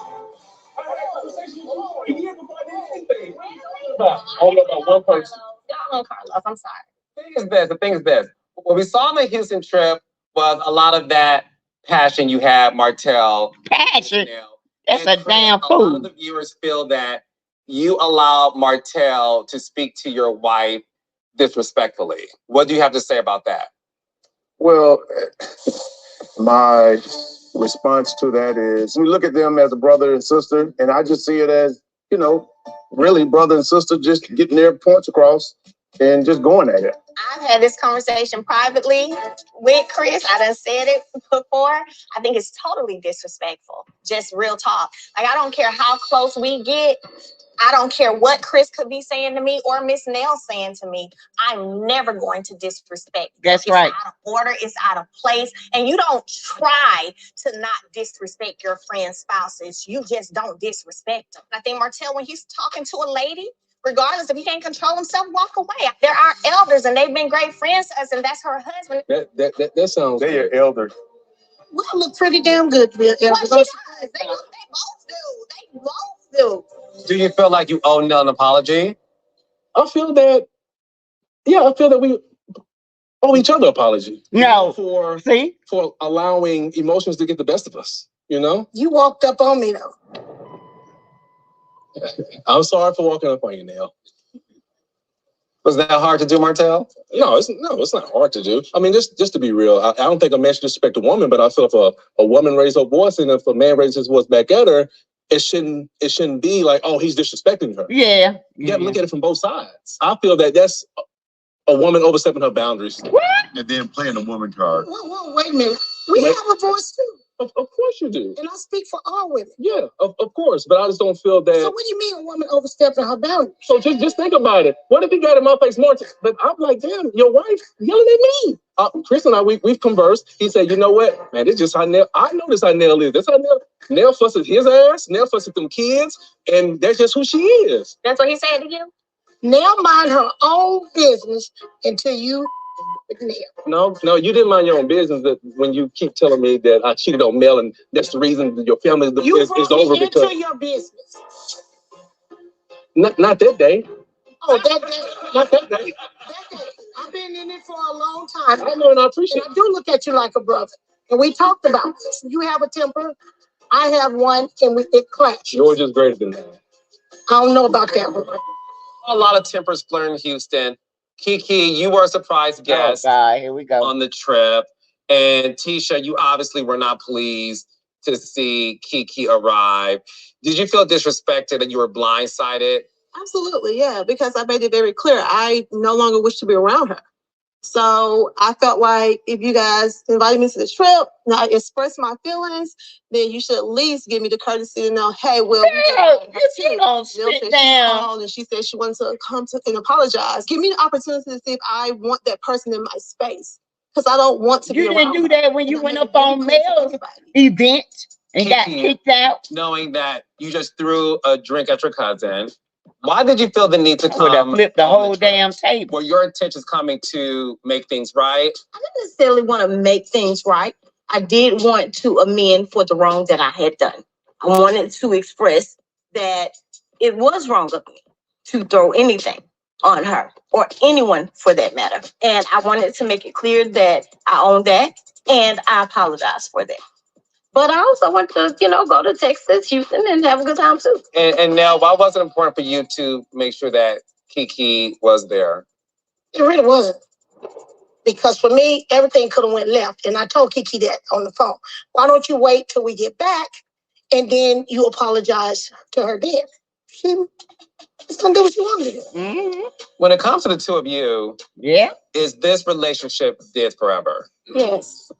I had a conversation with you for a year before I did anything. I don't know about one person. Y'all know Carlos. I'm sorry. The thing is this. What we saw on the Houston trip was a lot of that passion you had, Martell. Passion? That's and a damn A lot fool. of the viewers feel that you allowed Martell to speak to your wife disrespectfully. What do you have to say about that? Well, my response to that is we look at them as a brother and sister, and I just see it as, really brother and sister just getting their points across and just going at it. I've had this conversation privately with Chris. I done said it before. I think it's totally disrespectful. Just real talk. Like, I don't care how close we get. I don't care what Chris could be saying to me or Miss Nell saying to me. I'm never going to disrespect. That's right. It's out of order. It's out of place. And you don't try to not disrespect your friend's spouses. You just don't disrespect them. I think Martell, when he's talking to a lady, regardless if he can't control himself, walk away. There are elders, and they've been great friends to us, and that's her husband. That sounds. They are elders. We look pretty damn good to be an elder. Well, she does. They both do. They both do. Do you feel like you owe Nell an apology? I feel that we owe each other an apology. No. For allowing emotions to get the best of us, You walked up on me, though. I'm sorry for walking up on you, Nell. Was that hard to do, Martell? No, it's not hard to do. I mean, just to be real, I don't think a man should disrespect a woman, but I feel if a woman raises her voice and if a man raises his voice back at her, it shouldn't be like, oh, he's disrespecting her. Yeah. You got to look at it from both sides. I feel that that's a woman overstepping her boundaries. What? And then playing the woman card. Whoa, wait a minute. We have a voice, too. Of course you do. And I speak for all women. Yeah, of course. But I just don't feel that. So what do you mean a woman overstepping her boundaries? So just think about it. What if he got in my face more? But I'm like, damn, your wife yelling at me. Chris and I, we've conversed. He said, you know what, man, this is just how Nell. I know this how Nell is. That's how Nell fusses his ass. Nell fusses them kids, and that's just who she is. That's what he said to you? Nell mind her own business until you. No, you didn't mind your own business. That when you keep telling me that I cheated on Mel, and that's the reason that your family is over into because your business. Not that day. Oh, that day. Not that day. That day. I've been in it for a long time. I know and I appreciate And I do look at you like a brother. And we talked about this. You have a temper. I have one, and it clashes. Yours is greater than that. I don't know about that one. A lot of tempers flare in Houston. Kiki, you were a surprise guest Here we go. on the trip. And Tisha, you obviously were not pleased to see Kiki arrive. Did you feel disrespected and you were blindsided? Absolutely, yeah, because I made it very clear I no longer wish to be around her. So I felt like if you guys invited me to the trip and I expressed my feelings, then you should at least give me the courtesy to know, hey, Will, if you don't sit down. and she said she wanted to come to and apologize. Give me the opportunity to see if I want that person in my space. Because I don't want to be around. You didn't do that when you went up on Mel's event and got kicked out. Knowing that you just threw a drink at your cousin. Why did you feel the need to come? Flip the whole damn table. Were your intentions coming to make things right? I didn't necessarily want to make things right. I did want to amend for the wrong that I had done. I wanted to express that it was wrong of me to throw anything on her or anyone for that matter. And I wanted to make it clear that I own that and I apologize for that. But I also want to, go to Texas, Houston, and have a good time too. And now, why was it important for you to make sure that Kiki was there? It really wasn't. Because for me, everything could have went left. And I told Kiki that on the phone. Why don't you wait till we get back and then you apologize to her then? She's gonna do what she wanted to do. Mm-hmm. When it comes to the two of you, is this relationship dead forever? Yes.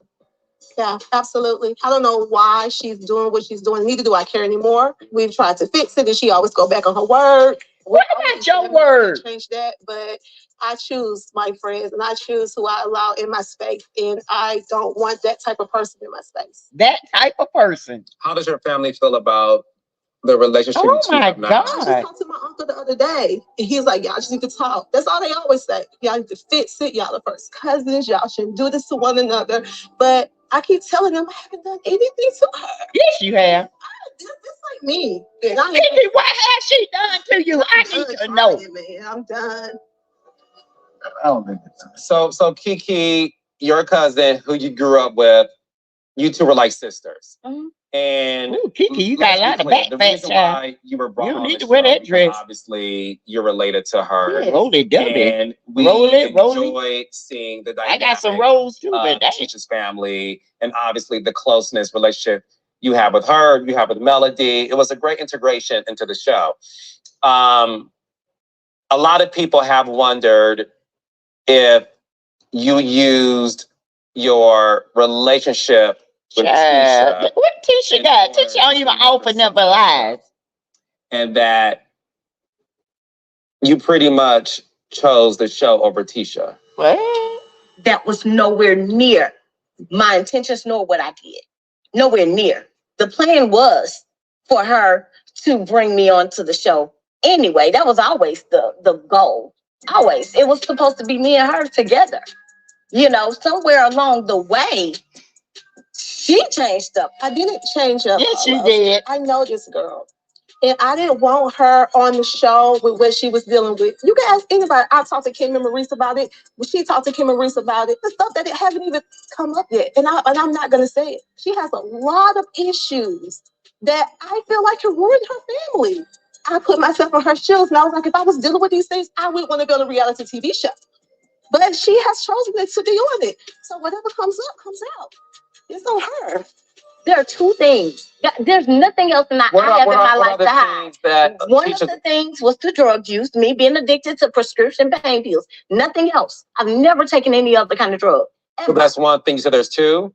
Yeah, absolutely. I don't know why she's doing what she's doing. Neither do I care anymore. We've tried to fix it and she always go back on her word. What about your word? Change that, but I choose my friends and I choose who I allow in my space. And I don't want that type of person in my space. That type of person. How does your family feel about the relationship? Oh my God. I just talked to my uncle the other day and he's like, y'all just need to talk. That's all they always say. Y'all need to fix it. Y'all are first cousins. Y'all shouldn't do this to one another. But I keep telling them I haven't done anything to her. Yes, you have. It's like me. Kiki, what has she done to you? I need to know. Man, I'm done. I don't think so. So Kiki, your cousin who you grew up with, you two were like sisters. Mm-hmm. And Kiki, you got a lot of back the fat, reason child. why you were brought You don't on need the to wear show, that dress. Obviously, you're related to her. Yeah, roll it, double it. And we Roll it. enjoyed seeing the dynamic I got some rolls too, but that Tisha's family, and obviously the closeness relationship you have with her, you have with Melody. It was a great integration into the show. A lot of people have wondered if you used your relationship with Tisha. What Tisha got? Tisha don't even open up her lies. And that you pretty much chose the show over Tisha. What? That was nowhere near my intentions nor what I did. Nowhere near. The plan was for her to bring me onto the show anyway. That was always the goal. Always. It was supposed to be me and her together. Somewhere along the way, she changed up. I didn't change up. Yes, you did. I know this girl. And I didn't want her on the show with what she was dealing with. You can ask anybody. I talked to Kim and Maurice about it. When she talked to Kim and Maurice about it, the stuff that it haven't even come up yet. And I'm not going to say it. She has a lot of issues that I feel like have ruined her family. I put myself in her shoes and I was like, if I was dealing with these things, I wouldn't want to be on a reality TV show. But she has chosen to be on it. So whatever comes up, comes out. It's on her. There are two things. There's nothing else I have in my life to hide. One of the things was the drug use, me being addicted to prescription pain pills. Nothing else. I've never taken any other kind of drug. So that's one thing. So there's two?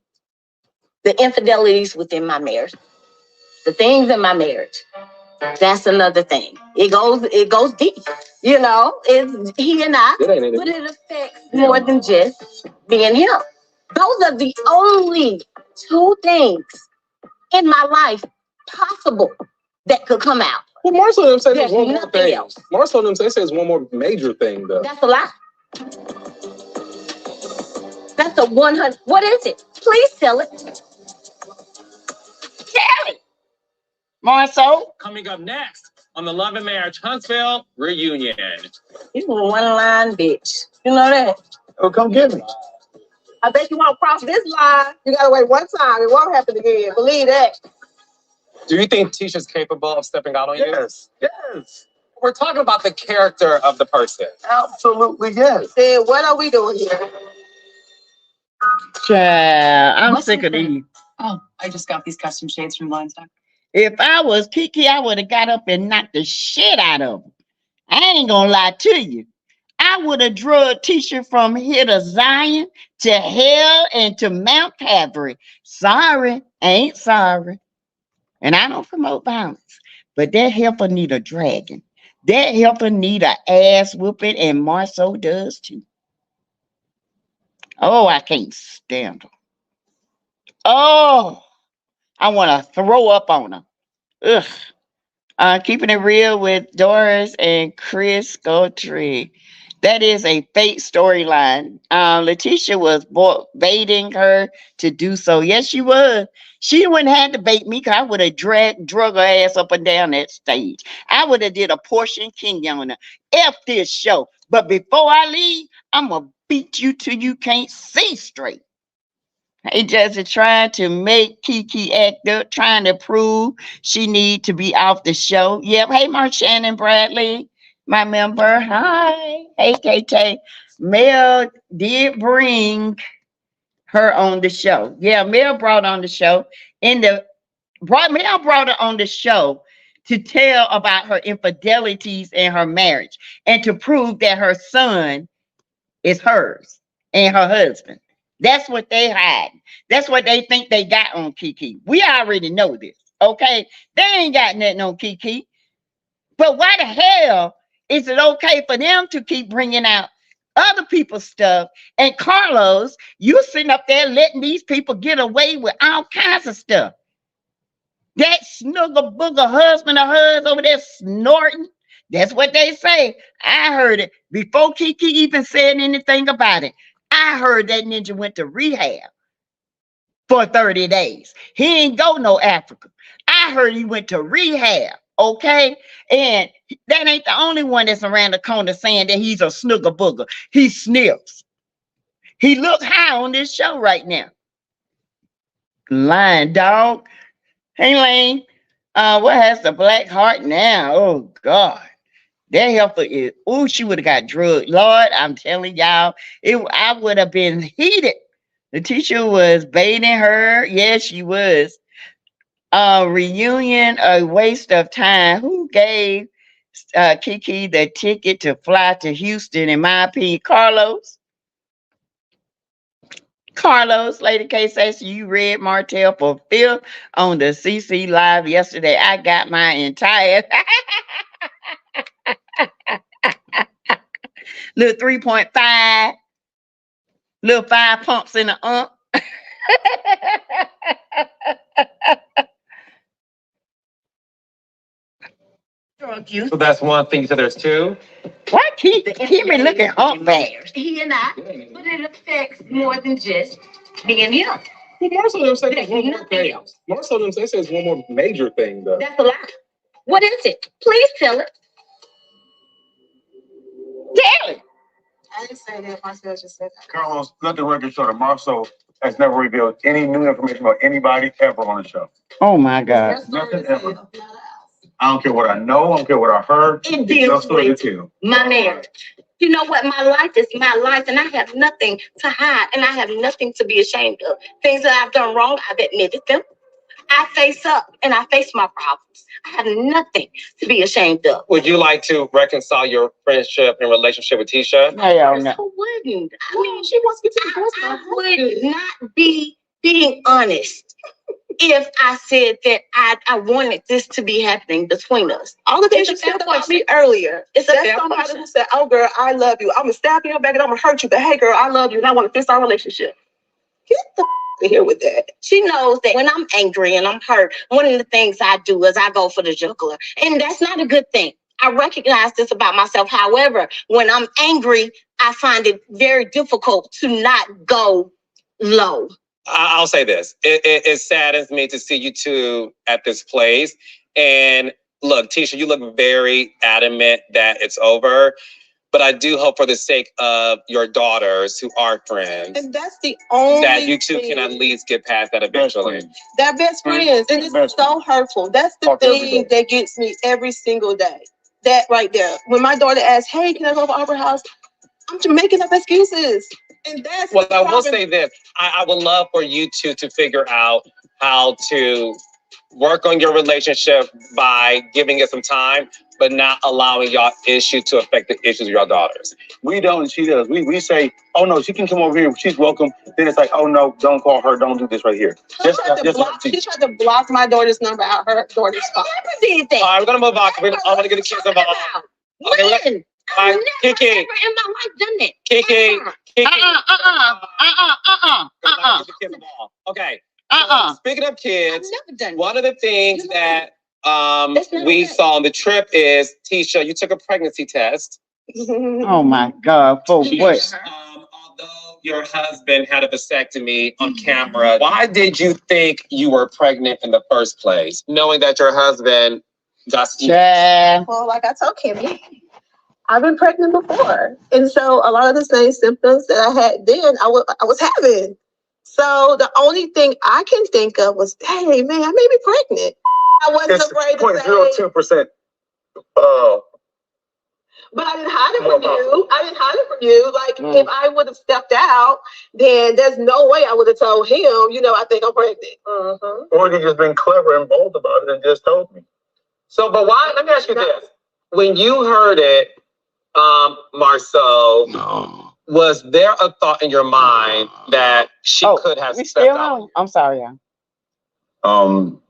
The infidelities within my marriage. The things in my marriage. That's another thing. It goes deep. It's he and I, but it affects more than just being him. Those are the only two things in my life possible that could come out. Well, Marcel them say there's There's one more nothing thing. else. Marcel them say there's one more major thing though. That's a lie. That's a 100. What is it? Please tell it. Tell it. Marcel? Coming up next on the Love and Marriage Huntsville reunion. You a one-line bitch. You know that? Oh, come get me. I bet you won't cross this line. You gotta wait one time. It won't happen again. Believe that. Do you think Tisha's capable of stepping out on you? Yes, yes. We're talking about the character of the person. Absolutely, yes. Then what are we doing here? Child, I'm What's sick your of these. Oh, I just got these custom shades from Livestock. If I was Kiki, I would have got up and knocked the shit out of him. I ain't gonna lie to you. I would have drugged Tisha from here to Zion, to hell, and to Mount Calvary. Sorry, ain't sorry. And I don't promote violence, but that heifer need a dragon. That heifer need a ass whooping, and Marceau does too. Oh, I can't stand her. Oh, I want to throw up on her. Ugh. Keeping it real with Doris and Chris Gottlieb. That is a fake storyline. Letitia was baiting her to do so. Yes, she was. She wouldn't have to bait me because I would have drug her ass up and down that stage. I would have did a portion king on her. F this show. But before I leave, I'm going to beat you till you can't see straight. Hey, just trying to make Kiki act up, trying to prove she need to be off the show. Yep. Hey, Mark Shannon Bradley, my member. Hi. Hey, KT. Mel did bring her on the show. Yeah, Mel brought on the show. Mel brought her on the show to tell about her infidelities in her marriage and to prove that her son is hers and her husband. That's what they hide. That's what they think they got on Kiki. We already know this, okay? They ain't got nothing on Kiki. But why the hell is it okay for them to keep bringing out other people's stuff? And Carlos, you sitting up there letting these people get away with all kinds of stuff. That snuggle booger husband of hers over there snorting. That's what they say. I heard it before Kiki even said anything about it. I heard that ninja went to rehab for 30 days. He ain't go no Africa. I heard he went to rehab, okay? And that ain't the only one that's around the corner saying that he's a snuggle booger. He sniffs. He looks high on this show right now. Lying dog. Hey, Lane. What has the black heart now? Oh, God. That heifer is, she would have got drugged. Lord, I'm telling y'all, I would have been heated. The teacher was baiting her. Yes, she was. Reunion, a waste of time. Who gave Kiki the ticket to fly to Houston, in my opinion? Carlos, Lady K says you read Martell for fifth on the CC Live yesterday. I got my entire little 3.5, little 5 pumps in the ump. So that's one thing. So there's two. Why keep me looking humpback? He and I, but it affects more than just being him. Well, more so them say it's one more thing. More so them say it's one more major thing, though. That's a lie. What is it? Please tell it. Tell it. I didn't say that. Marcel just said that. Carlos, let the record show that Marceau has never revealed any new information about anybody ever on the show. Oh my God. Nothing ever. I don't care what I know. I don't care what I heard. It deals with my marriage. You know what? My life is my life, and I have nothing to hide, and I have nothing to be ashamed of. Things that I've done wrong, I've admitted them. I face up, and I face my problems. I have nothing to be ashamed of. Would you like to reconcile your friendship and relationship with Tisha? Hell no. Who wouldn't? I mean, she wants me to I would not be being honest if I said that I wanted this to be happening between us. All of this you said about me earlier. It's That's somebody who said, "Oh, girl, I love you. I'm gonna stab you in your back and I'm gonna hurt you. But hey, girl, I love you and I want to fix our relationship." Get the to here with that. She knows that when I'm angry and I'm hurt, one of the things I do is I go for the jugular. And that's not a good thing. I recognize this about myself. However, when I'm angry, I find it very difficult to not go low. I'll say this. It saddens me to see you two at this place. And look, Tisha, you look very adamant that it's over. But I do hope for the sake of your daughters who are friends, And that's the only that you two thing. can at least get past that eventually. They're best friends, and it's so hurtful. That's the thing that gets me every single day. That right there. When my daughter asks, "Hey, can I go to Opera House?" I'm just making up excuses, and that's Well, the I will problem. say this. I would love for you two to figure out how to work on your relationship by giving it some time, but not allowing y'all issue to affect the issues of your daughters. We don't, and she does. We say, oh no, she can come over here. She's welcome. Then it's like, oh no, don't call her. Don't do this right here. She tried to block my daughter's number out her daughter's phone. All right, we're gonna move on. I want to get the kids involved. Okay, all right, Kiki. Never in my life done that. Kiki. Okay. Speaking of kids, one of the things that we saw on the trip is, Tisha, you took a pregnancy test. Oh my God, for what? Although your husband had a vasectomy on camera, why did you think you were pregnant in the first place, knowing that your husband got Yeah. Well, like I told Kimmy, I've been pregnant before. And so a lot of the same symptoms that I had then, I was having. So the only thing I can think of was, hey, man, I may be pregnant. I wasn't afraid to say. 0.02%. But I didn't hide it from you. I didn't hide it from you. Like, if I would have stepped out, then there's no way I would have told him, I think I'm pregnant. Or you just been clever and bold about it and just told me. So, but why? Let me ask you this. When you heard it, Marceau, was there a thought in your mind that she could have stepped out? I'm sorry, y'all.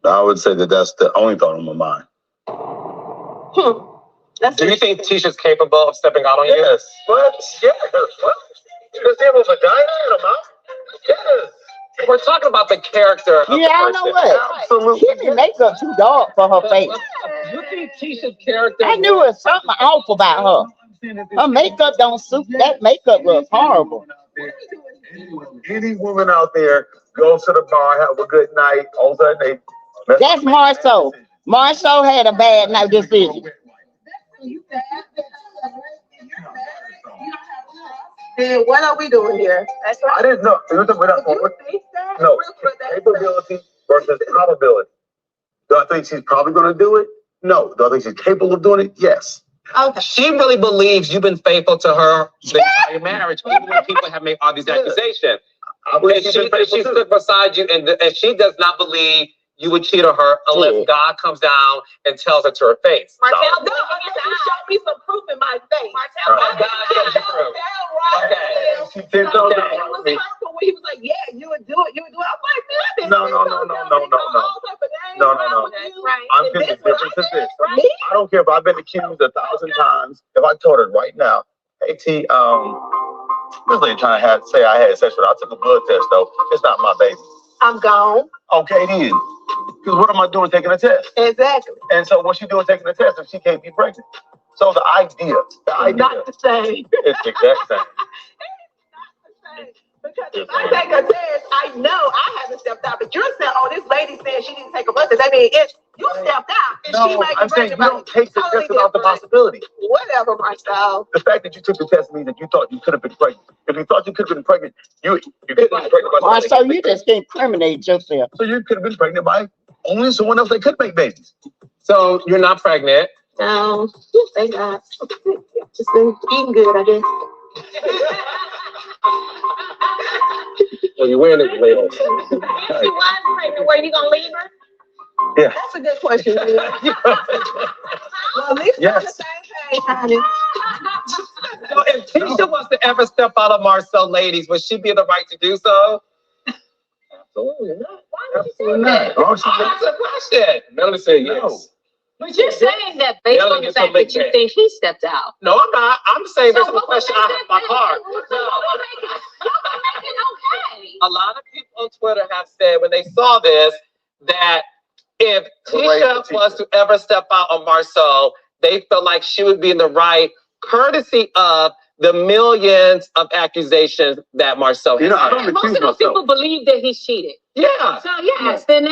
I would say that's the only thought on my mind. Do you think Tisha's capable of stepping out on you? Yes. What? Yes. What? Does he have a vagina and a mouth? Yes. We're talking about the character of Yeah, the I person. know what. Absolutely. She didn't make up too dark for her face. You think Tisha's character? I knew it was something off about her. Her makeup don't suit. That makeup looks horrible. Any woman out there goes to the bar, have a good night, all of a sudden they. That's Marceau. Marceau had a bad night decision. Then what are we doing here? That's right. I didn't know. No, capability versus probability. Do I think she's probably going to do it? No. Do I think she's capable of doing it? Yes. Okay. She really believes you've been faithful to her the entire marriage, even when people have made all these accusations. I believe And she stood beside you, and she does not believe you would cheat on her unless God comes down and tells her to her face. Martell, no, you show me some proof in my face. God shows you proof. Okay. She did know that. It was hurtful when he was like, yeah, you would do it. I'm like, man, I've been No. I'm getting different to this. I don't care if I've been accused 1,000 times. If I told her right now, hey T, really trying to say I had sex with her. I took a blood test though. It's not my baby. I'm gone. Okay then. Because what am I doing taking a test? Exactly. And so what's she doing taking a test if she can't be pregnant? So the idea. Not the same. It's the exact same. Because if I take a test, I know I haven't stepped out. But you're saying, oh, this lady said she didn't take a blood test. I mean, if you stepped out and she No, might be I'm saying you pregnant, don't take the test without the possibility. whatever, Marcel. The fact that you took the test means that you thought you could have been pregnant. If you thought you could have been pregnant, you couldn't have been pregnant by So you just incriminate yourself. So you could have been pregnant by only someone else that could make babies. So you're not pregnant. No, thank God. Just been eating good, I guess. Well, you're wearing it later. If she was pregnant, were you gonna leave her? Yeah. That's a good question. Well, at least we're on the same page, honey. So if Tisha was to ever step out of Marceau, ladies, would she be in the right to do so? Absolutely not. Why would you say that? That's a question. Melanie said yes. But you're saying that based on the fact that you think he stepped out. No, I'm not. I'm saying this is a question I have in my heart. A lot of people on Twitter have said when they saw this that if Tisha was to ever step out on Marceau, they felt like she would be in the right, courtesy of the millions of accusations that Marceau has had. Most of those people believe that he cheated. Yeah. So yes, then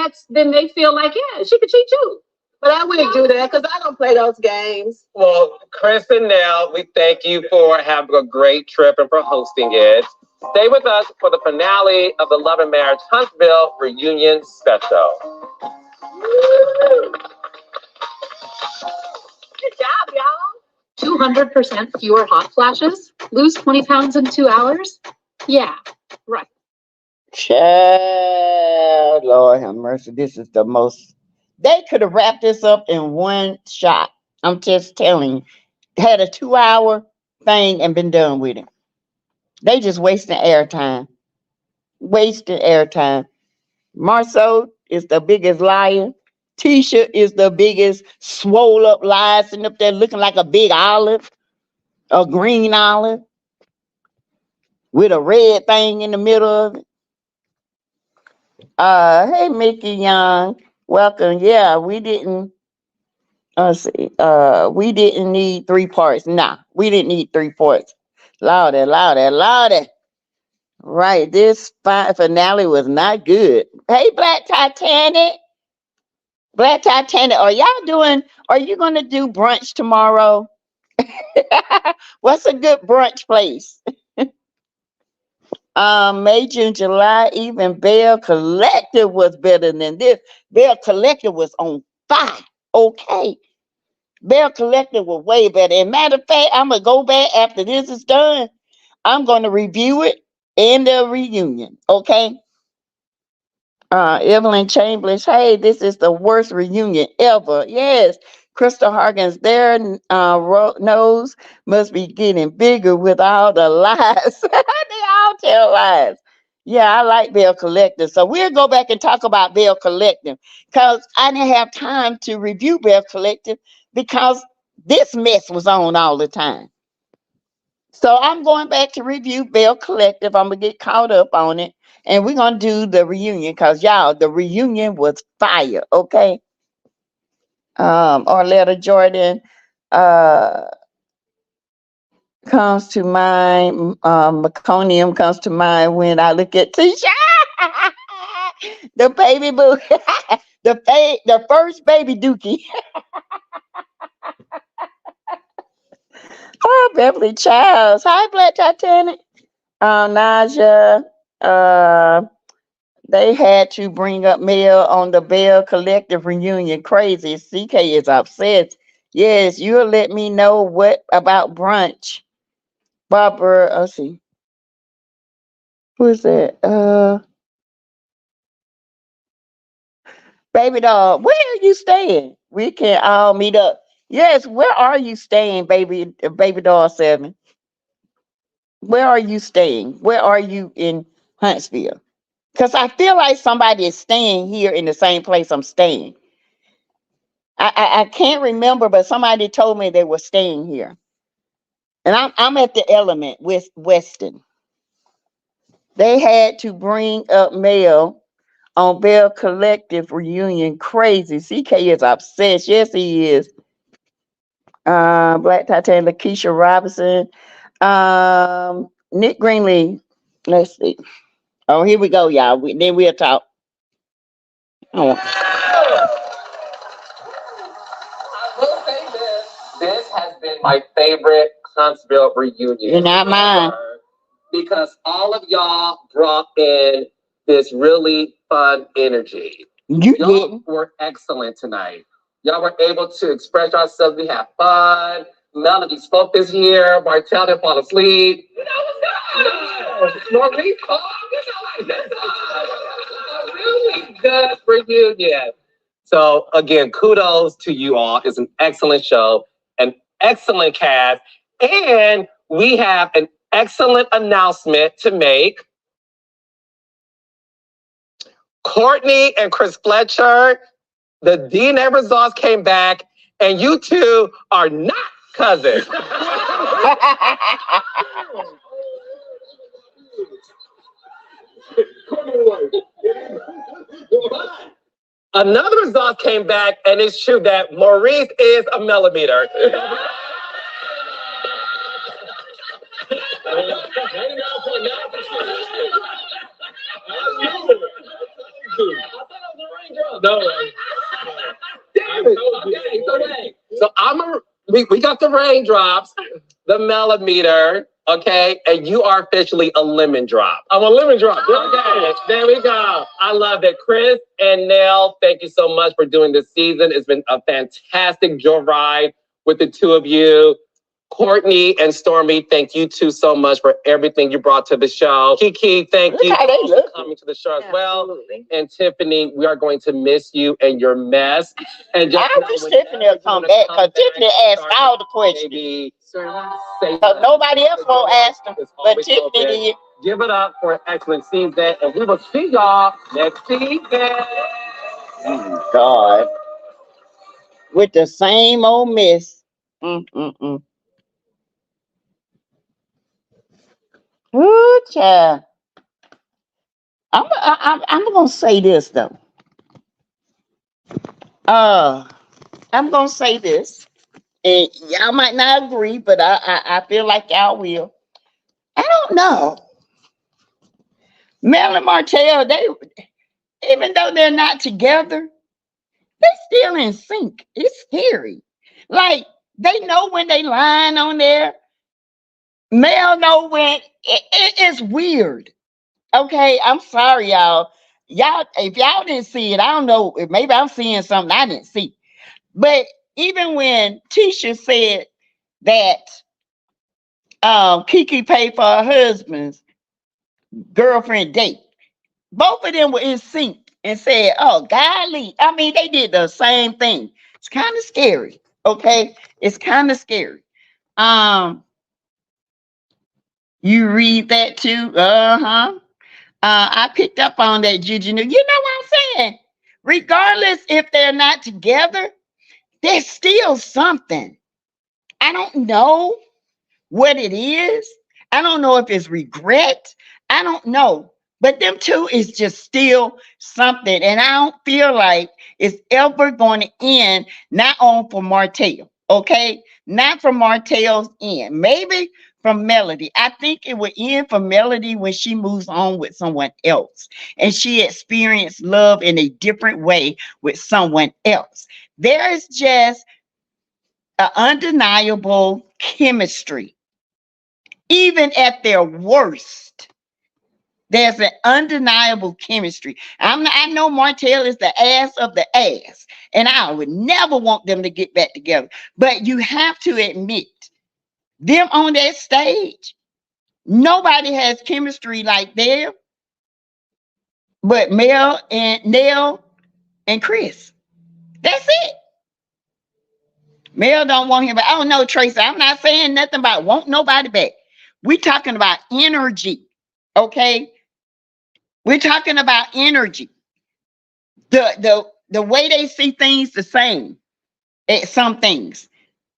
they feel like, yeah, she could cheat too. But I wouldn't do that because I don't play those games. Well, Chris and Nell, we thank you for having a great trip and for hosting it. Stay with us for the finale of the Love and Marriage Huntsville reunion special. Good job, y'all. 200% fewer hot flashes? Lose 20 pounds in 2 hours? Yeah, right. Child, Lord have mercy. This is the most. They could have wrapped this up in one shot. I'm just telling you. Had a 2-hour thing and been done with it. They just wasting airtime. Wasting airtime. Marceau is the biggest liar. Tisha is the biggest swole up liar, sitting up there looking like a big olive, a green olive, with a red thing in the middle of it. Hey Mickey Young, welcome. Yeah, we didn't we didn't need 3 parts. Nah, we didn't need 3 parts. Louder, louder, louder. Right, this finale was not good. Hey, Black Titanic. Black Titanic, are you gonna do brunch tomorrow? What's a good brunch place? May, June, July, even Bell Collective was better than this. Bell Collective was on fire. Okay. Bell Collective was way better. And matter of fact, I'm gonna go back after this is done. I'm gonna review it and the reunion. Okay. Evelyn Chambers, hey, this is the worst reunion ever. Yes, Crystal Harkins, their nose must be getting bigger with all the lies. They all tell lies. Yeah, I like Bell Collective. So we'll go back and talk about Bell Collective because I didn't have time to review Bell Collective because this mess was on all the time. So I'm going back to review Bell Collective. I'm going to get caught up on it. And we're going to do the reunion because, y'all, the reunion was fire, okay? Arletta Jordan comes to mind. Meconium comes to mind when I look at Tisha. The baby boo. the first baby dookie. Oh, Beverly Childs. Hi, Black Titanic. Naja. They had to bring up Mel on the Bell Collective reunion. Crazy. CK is upset. Yes, you'll let me know what about brunch. Barbara, let's see. Who is that? Baby doll, where are you staying? We can all meet up. Yes, where are you staying, baby doll 7? Where are you staying? Where are you in Huntsville? Because I feel like somebody is staying here in the same place I'm staying. I can't remember, but somebody told me they were staying here. And I'm at the Element with Weston. They had to bring up Mel on Bell Collective reunion. Crazy. CK is obsessed. Yes, he is. Black Titan, Lakeisha Robinson. Nick Greenlee. Let's see. Oh, here we go, y'all. Then we'll talk. Oh. I will say this has been my favorite Huntsville reunion. You're not mine. Because all of y'all brought in this really fun energy. Y'all were excellent tonight. Y'all were able to express yourselves. We had fun. Melody spoke this year. Martell didn't fall asleep. You know what's good? Maurice called. You know, like, this is a really good reunion. So again, kudos to you all. It's an excellent show, an excellent cast, and we have an excellent announcement to make. Courtney and Chris Fletcher, the DNA results came back, and you two are not cousins. Another result came back, and it's true that Maurice is a millimeter. No. Damn it. we got the raindrops, the millimeter, okay? And you are officially a lemon drop. I'm a lemon drop. Okay, there we go. I love it. Chris and Nell, thank you so much for doing this season. It's been a fantastic joyride with the two of you. Courtney and Stormy, thank you two so much for everything you brought to the show. Kiki, thank you for coming to the show as well. And Tiffany, we are going to miss you and your mess. And just I wish Tiffany will come back because Tiffany asked all the questions. So nobody else won't ask them, but Tiffany did. Give it up for an excellent season, and we will see y'all next season. Oh, God. With the same old mess. Good child. I'm gonna say this though. I'm gonna say this, and y'all might not agree, but I feel like y'all will. I don't know. Mel and Martell, they, even though they're not together, they still in sync. It's scary. Like they know when they lying on there. Mel know when it is weird. Okay, I'm sorry, y'all. Y'all, if y'all didn't see it, I don't know. Maybe I'm seeing something I didn't see. But even when Tisha said that Kiki paid for her husband's girlfriend date, both of them were in sync and said, "Oh, golly." I mean, they did the same thing. It's kind of scary. Okay, it's kind of scary. You read that too? I picked up on that, Gigi. You know what I'm saying? Regardless if they're not together, there's still something. I don't know what it is. I don't know if it's regret. I don't know. But them two is just still something. And I don't feel like it's ever going to end, not on for Martell. Okay? Not from Martell's end. Maybe from Melody. I think it will end for Melody when she moves on with someone else and she experienced love in a different way with someone else. There is just an undeniable chemistry. Even at their worst, there's an undeniable chemistry. I know Martell is the ass of the ass, and I would never want them to get back together. But you have to admit, them on that stage, nobody has chemistry like them but Mel and Nell and Chris. That's it. Mel don't want him back. I don't know, Tracy. I'm not saying nothing about want nobody back. We're talking about energy. Okay? We're talking about energy. The way they see things the same at some things.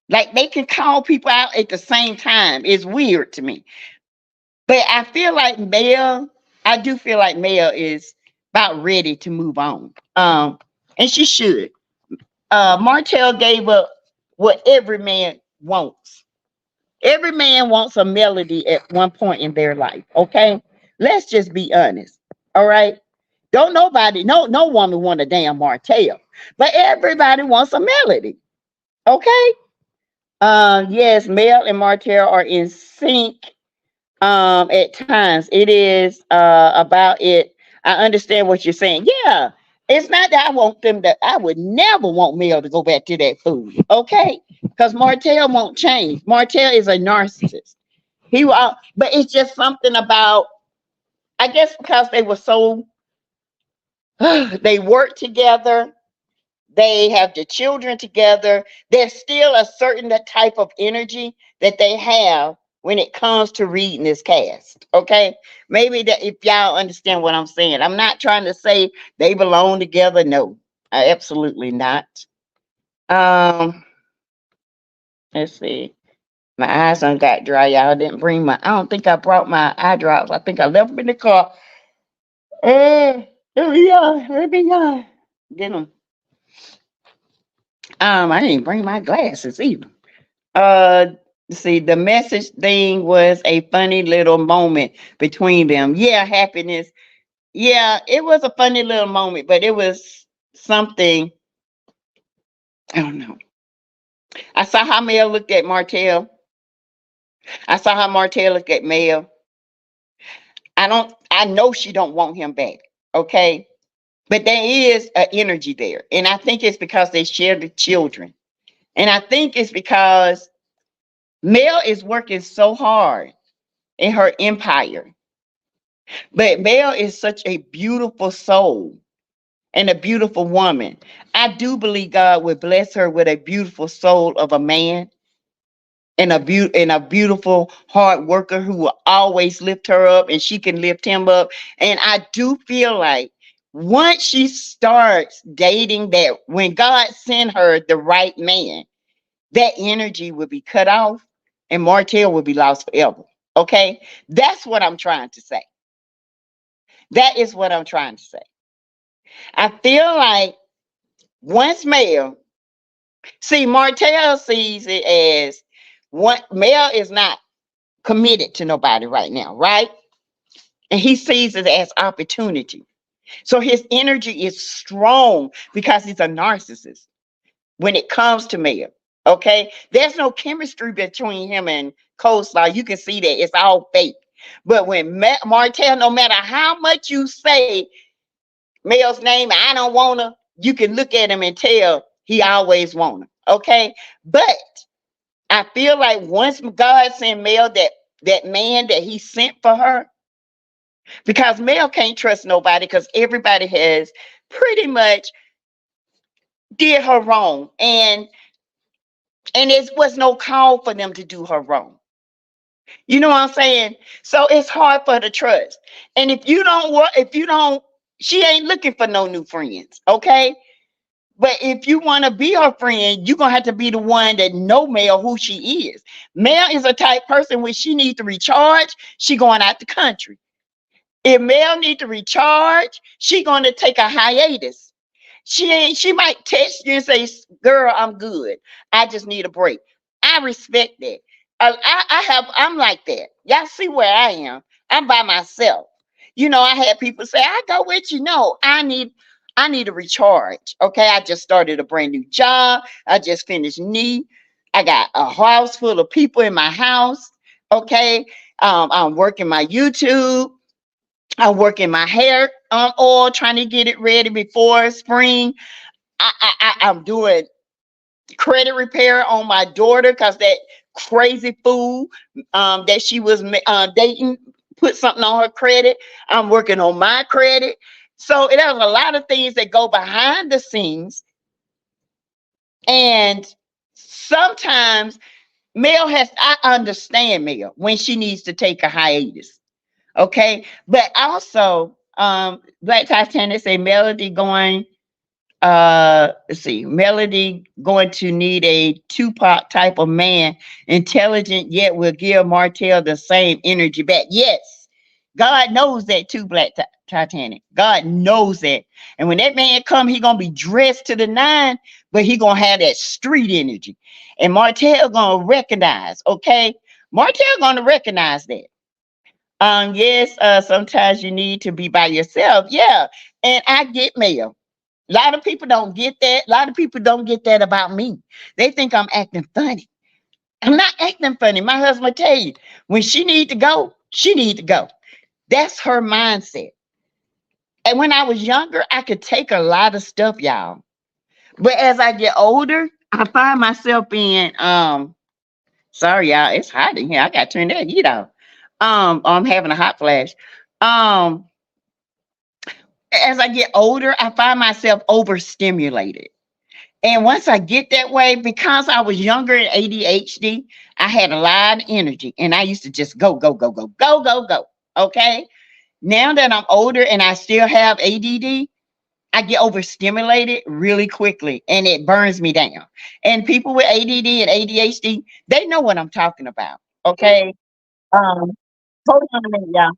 Like they can call people out at the same time. It's weird to me. But I feel like I do feel like Mel is about ready to move on. And she should. Martell gave up what every man wants. Every man wants a Melody at one point in their life. Okay? Let's just be honest. All right? Don't nobody, no woman want a damn Martell. But everybody wants a Melody. Okay? Yes, Mel and Martell are in sync at times. It is about it. I understand what you're saying. Yeah. It's not that I want them to, I would never want Mel to go back to that food. Okay? Because Martell won't change. Martell is a narcissist. He will, but it's just something about, I guess because they were so they work together, they have the children together. There's still a certain type of energy that they have when it comes to reading this cast. Okay, maybe that if y'all understand what I'm saying. I'm not trying to say they belong together. No, absolutely not. Let's see. My eyes done got dry. Y'all didn't bring my. I don't think I brought my eye drops. I think I left them in the car. Here we are. Here we are. Get them. I didn't bring my glasses either. See, the message thing was a funny little moment between them. Yeah, happiness. Yeah, it was a funny little moment, but it was something. I don't know. I saw how Mel looked at Martell. I saw how Martell looked at Mel. I know she don't want him back. Okay. But there is an energy there. And I think it's because they share the children. And I think it's because Mel is working so hard in her empire. But Mel is such a beautiful soul and a beautiful woman. I do believe God would bless her with a beautiful soul of a man and a beautiful hard worker who will always lift her up and she can lift him up. And I do feel like once she starts dating that, when God send her the right man, that energy will be cut off and Martell will be lost forever. Okay? That's what I'm trying to say. That is what I'm trying to say. I feel like once Mel, see, Martell sees it as what Mel is not committed to nobody right now, right? And he sees it as opportunity. So his energy is strong because he's a narcissist when it comes to Mel. Okay, there's no chemistry between him and Coleslaw. You can see that it's all fake. But when Martell, no matter how much you say Mel's name, I don't wanna, you can look at him and tell he always wanna. Okay, but I feel like once God sent Mel that man that he sent for her, because Mel can't trust nobody because everybody has pretty much did her wrong, and it was no call for them to do her wrong. You know what I'm saying? So it's hard for her to trust. And if you don't, she ain't looking for no new friends, okay? But if you want to be her friend, you're gonna have to be the one that know Mel who she is. Mel is a type person when she needs to recharge, she going out the country. If Mel need to recharge, she gonna take a hiatus. She might text you and say, girl, I'm good. I just need a break. I respect that. I'm like that. Y'all see where I am. I'm by myself. You know, I had people say, I go with you. No, I need a recharge. Okay. I just started a brand new job. I just finished knee. I got a house full of people in my house. Okay. I'm working my YouTube. I'm working my hair oil, trying to get it ready before spring. I'm doing credit repair on my daughter because that crazy fool that she was dating put something on her credit. I'm working on my credit. So there's a lot of things that go behind the scenes. And sometimes I understand Mel when she needs to take a hiatus. Okay. But also, Black Titanic say Melody going, let's see, Melody going to need a Tupac type of man, intelligent yet will give Martell the same energy back. Yes, God knows that too, Black Titanic. God knows that. And when that man come, he gonna be dressed to the nine, but he gonna have that street energy. And Martell gonna recognize, okay? Martell gonna recognize that. Yes, sometimes you need to be by yourself. Yeah. And I get Mel. A lot of people don't get that. A lot of people don't get that about me. They think I'm acting funny. I'm not acting funny. My husband tell you, when she need to go, she need to go. That's her mindset. And when I was younger, I could take a lot of stuff, y'all. But as I get older, I find myself being sorry, y'all, it's hot in here. I gotta turn that heat off. I'm having a hot flash. Um, as I get older, I find myself overstimulated. And once I get that way, because I was younger in ADHD, I had a lot of energy and I used to just go, go, go, go, go, go, go. Okay. Now that I'm older and I still have ADD, I get overstimulated really quickly and it burns me down. And people with ADD and ADHD, they know what I'm talking about. Okay. Um, hold on a minute, y'all.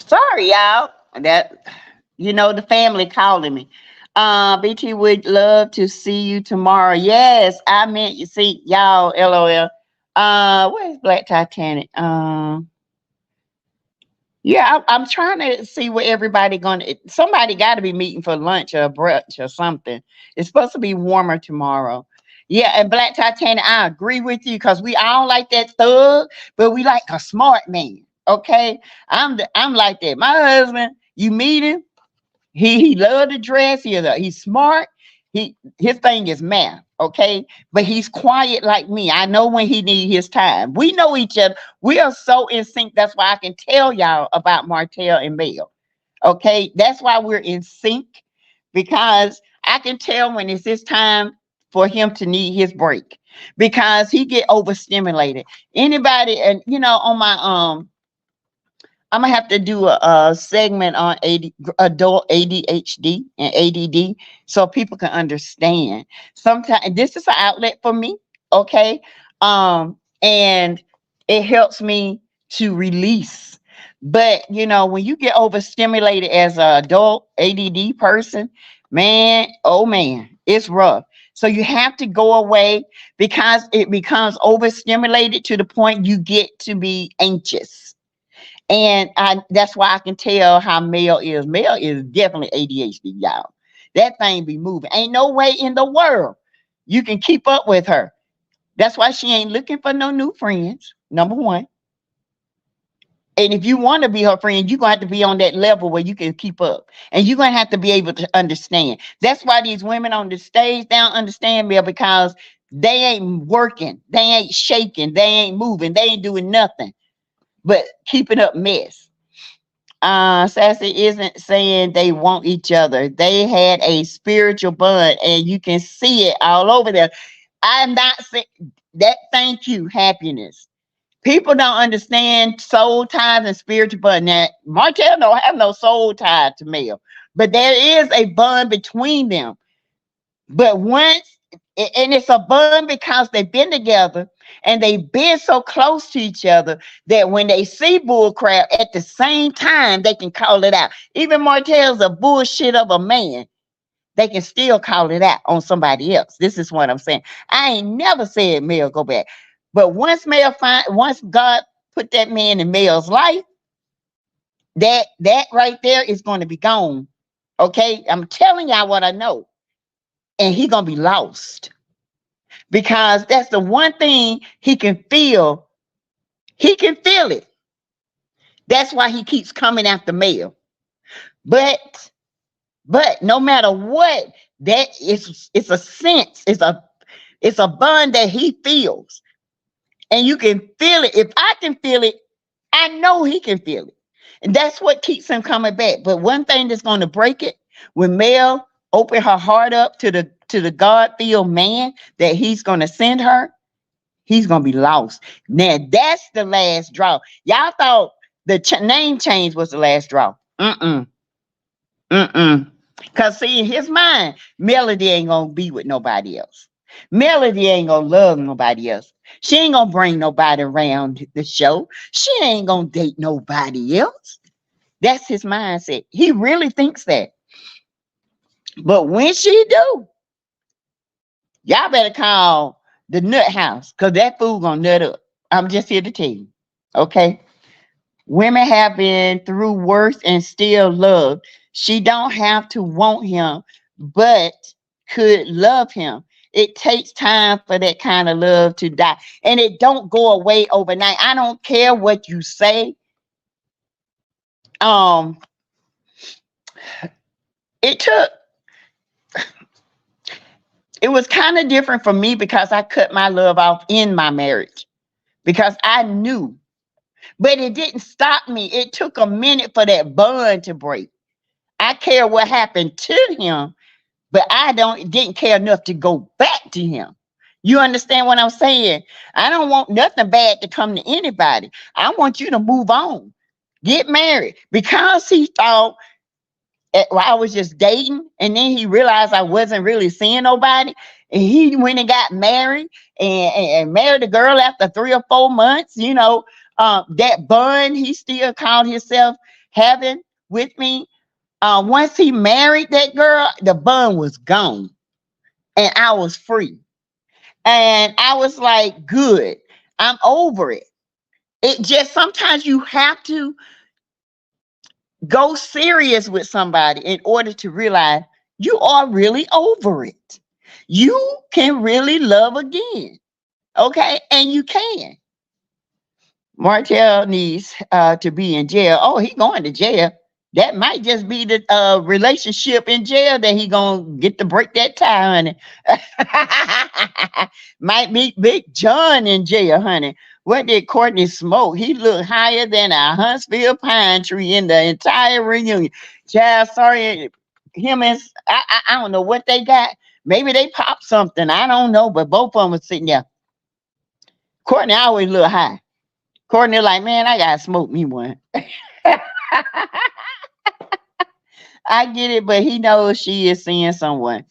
Sorry, y'all. That the family calling me. BT would love to see you tomorrow. Yes, I meant you see y'all. LOL. Where's Black Titanic? Yeah, I'm trying to see where everybody gonna. Somebody got to be meeting for lunch or brunch or something. It's supposed to be warmer tomorrow. Yeah, and Black Titanic, I agree with you because we all like that thug, but we like a smart man. Okay, I'm like that. My husband, you meet him, he love to dress. He's smart. His thing is math. Okay, but he's quiet like me. I know when he need his time. We know each other. We are so in sync. That's why I can tell y'all about Martell and Mel. Okay, that's why we're in sync because I can tell when it's his time for him to need his break because he get overstimulated. Anybody, and on my I'm gonna have to do a segment on adult ADHD and ADD so people can understand. Sometimes this is an outlet for me, okay? And it helps me to release. But when you get overstimulated as an adult ADD person, man, oh man, it's rough. So you have to go away because it becomes overstimulated to the point you get to be anxious. And that's why I can tell how Mel is. Mel is definitely ADHD, y'all. That thing be moving. Ain't no way in the world you can keep up with her. That's why she ain't looking for no new friends, number one. And if you want to be her friend, you're going to have to be on that level where you can keep up. And you're going to have to be able to understand. That's why these women on the stage, they don't understand Mel because they ain't working. They ain't shaking. They ain't moving. They ain't doing nothing but keeping up mess. Sassy isn't saying they want each other. They had a spiritual bond, and you can see it all over there. I'm not saying that. Thank you, happiness. People don't understand soul ties and spiritual bond. Now, Martell don't have no soul tie to Mel, but there is a bond between them. But once, and it's a bond because they've been together and they've been so close to each other that when they see bull crap at the same time, they can call it out. Even Martell's a bullshit of a man. They can still call it out on somebody else. This is what I'm saying. I ain't never said Mel go back. But once God put that man in Mel's life, that right there is going to be gone. Okay? I'm telling y'all what I know. And he gonna be lost because that's the one thing he can feel. He can feel it. That's why he keeps coming after Mel. But no matter what, that is, it's a sense. It's a bond that he feels, and you can feel it. If I can feel it, I know he can feel it, and that's what keeps him coming back. But one thing that's going to break it when Mel open her heart up to the God-filled man that he's going to send her, he's going to be lost. Now, that's the last draw. Y'all thought the name change was the last straw. Because see, in his mind, Melody ain't going to be with nobody else. Melody ain't going to love nobody else. She ain't going to bring nobody around the show. She ain't going to date nobody else. That's his mindset. He really thinks that. But when she do, y'all better call the nut house because that fool gonna nut up. I'm just here to tell you. Okay? Women have been through worse and still love. She don't have to want him, but could love him. It takes time for that kind of love to die. And it don't go away overnight. I don't care what you say. It was kind of different for me because I cut my love off in my marriage because I knew, but it didn't stop me. It took a minute for that bond to break. I care what happened to him, but I didn't care enough to go back to him. You understand what I'm saying? I don't want nothing bad to come to anybody. I want you to move on, get married, because he thought I was just dating, and then he realized I wasn't really seeing nobody, and he went and got married and married a girl after 3 or 4 months. That bond, he still called himself having with me, once he married that girl, the bun was gone and I was free. And I was like, good, I'm over it. It just sometimes you have to go serious with somebody in order to realize you are really over it. You can really love again. Okay. And you can. Martell needs to be in jail. Oh, he going to jail. That might just be the relationship in jail that he gonna get to break that tie, honey. Might meet Big John in jail, honey. What did Courtney smoke? He looked higher than a Huntsville pine tree in the entire reunion. Child, sorry, him and I don't know what they got. Maybe they popped something. I don't know, but both of them was sitting there. Courtney always look high. Courtney like, man, I gotta smoke me one. I get it, but he knows she is seeing someone.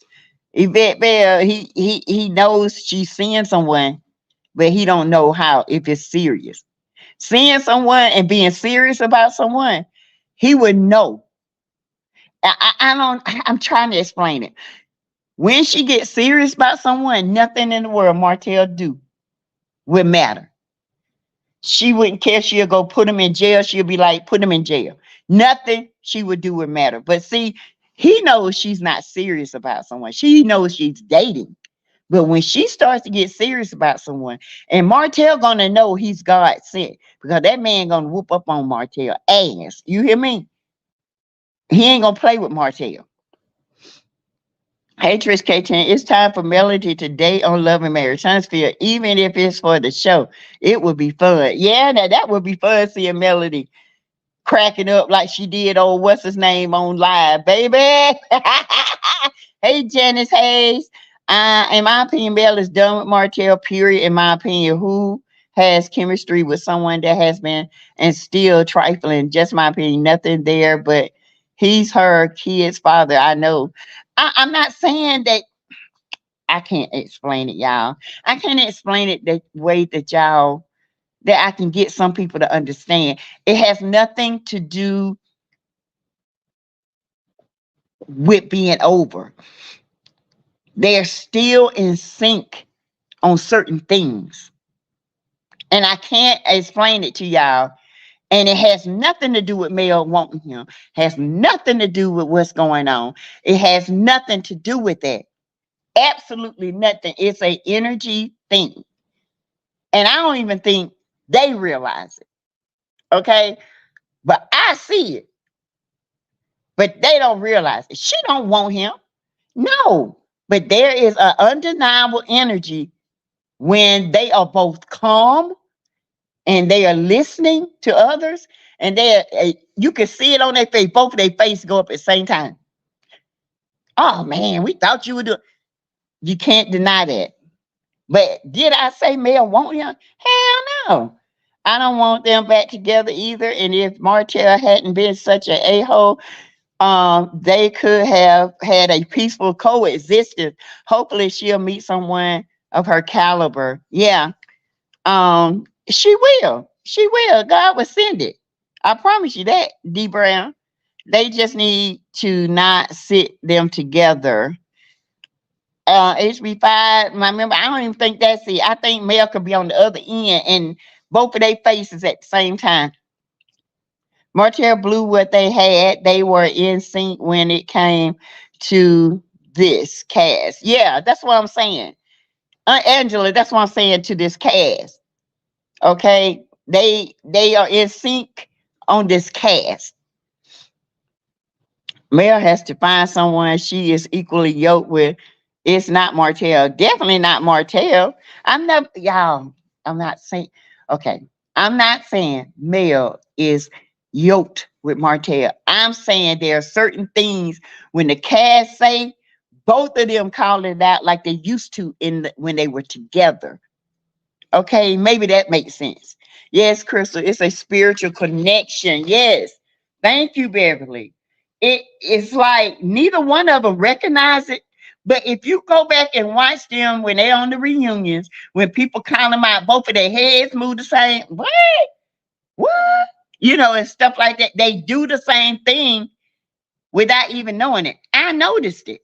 Yvette Bell, he knows she's seeing someone, but he don't know how, if it's serious. Seeing someone and being serious about someone, he would know. I'm trying to explain it. When she gets serious about someone, nothing in the world Martell do would matter. She wouldn't care. She'll go put him in jail. She'll be like, put him in jail. Nothing she would do would matter. But see, he knows she's not serious about someone. She knows she's dating. But when she starts to get serious about someone, and Martell gonna know he's God sent, because that man gonna whoop up on Martell ass. You hear me? He ain't gonna play with Martell. Hey, Trish K10, it's time for Melody to date on Love and Marriage Huntsville, even if it's for the show. It would be fun. Yeah, now that would be fun, seeing Melody cracking up like she did old what's his name on live, baby. Hey, Janice Hayes. In my opinion, Mel is done with Martell, period. In my opinion, who has chemistry with someone that has been and still trifling? Just my opinion, nothing there, but he's her kid's father. I know. I'm not saying that I can't explain it, y'all. I can't explain it the way that that I can get some people to understand. It has nothing to do with being over. They're still in sync on certain things. And I can't explain it to y'all. And it has nothing to do with Mel wanting him. Has nothing to do with what's going on. It has nothing to do with that. Absolutely nothing. It's an energy thing. And I don't even think they realize it. Okay? But I see it. But they don't realize it. She don't want him. No. But there is an undeniable energy when they are both calm and they are listening to others, and you can see it on their face. Both of their faces go up at the same time. Oh man, we thought you would do it. You can't deny that. But did I say Mel want him? Hell no. I don't want them back together either. And if Martell hadn't been such an a-hole, they could have had a peaceful coexistence. Hopefully she'll meet someone of her caliber. Yeah. She will. She will. God will send it. I promise you that, D Brown. They just need to not sit them together. HB5, my member, I don't even think that's it. I think Mel could be on the other end and both of their faces at the same time. Martell blew what they had. They were in sync when it came to this cast. Yeah, that's what I'm saying. Angela, that's what I'm saying to this cast. Okay, they are in sync on this cast. Mel has to find someone she is equally yoked with. It's not Martell. Definitely not Martell. I'm not saying, okay, I'm not saying Mel is yoked with Martell. I'm saying there are certain things when the cast say, both of them call it out like they used to when they were together. Okay, maybe that makes sense. Yes, Crystal, it's a spiritual connection. Yes. Thank you, Beverly. It's like neither one of them recognize it. But if you go back and watch them when they're on the reunions, when people count them out, both of their heads move the same. What? you know, and stuff like that. They do the same thing without even knowing it. I noticed it.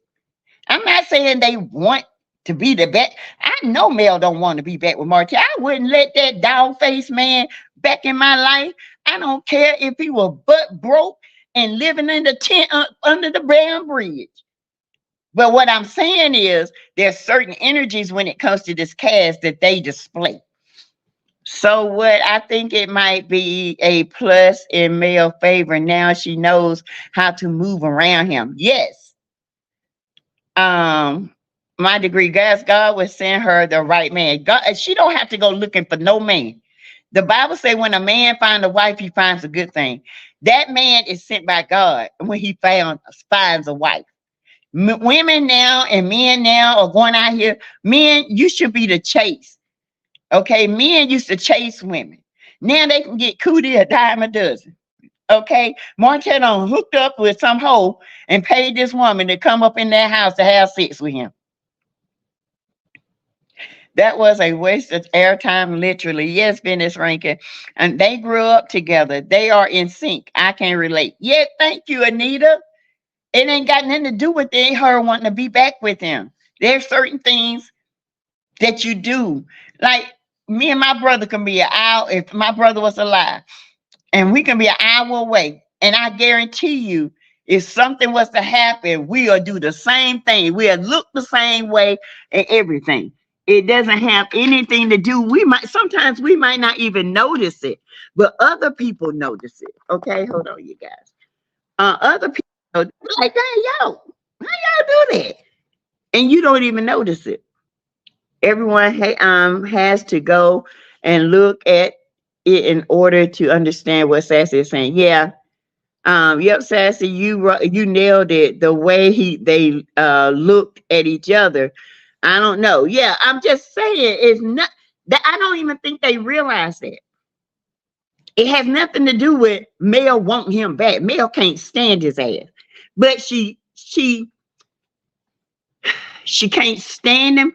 I'm not saying they want to be the best. I know Mel don't want to be back with Marty. I wouldn't let that dog-faced man back in my life. I don't care if he was butt broke and living in the tent under the Brown Bridge. But what I'm saying is there's certain energies when it comes to this cast that they display. So what I think it might be a plus in Mel's favor. Now she knows how to move around him. Yes. My degree, God will send her the right man. God, she don't have to go looking for no man. The Bible says when a man finds a wife, he finds a good thing. That man is sent by God when he finds a wife. Women now and men now are going out here. Men, you should be the chase. Okay, men used to chase women. Now they can get cootie a dime a dozen. Okay, Marquette on hooked up with some hoe and paid this woman to come up in their house to have sex with him. That was a waste of airtime, literally. Yes, Venice Rankin. And they grew up together. They are in sync. I can relate. Yeah, thank you, Anita. It ain't got nothing to do with her wanting to be back with him. There's certain things that you do. Like me and my brother can be an hour, if my brother was alive, and we can be an hour away. And I guarantee you, if something was to happen, we'll do the same thing. We'll look the same way and everything. It doesn't have anything to do. Sometimes we might not even notice it, but other people notice it. Okay, hold on, you guys. Other people like, hey, yo, how y'all do that? And you don't even notice it. Everyone has to go and look at it in order to understand what Sassy is saying. Yeah. Yep, Sassy, you nailed it. The way they looked at each other. I don't know. Yeah, I'm just saying it's not that. I don't even think they realize that. It has nothing to do with Mel wanting him back. Mel can't stand his ass, but she can't stand him,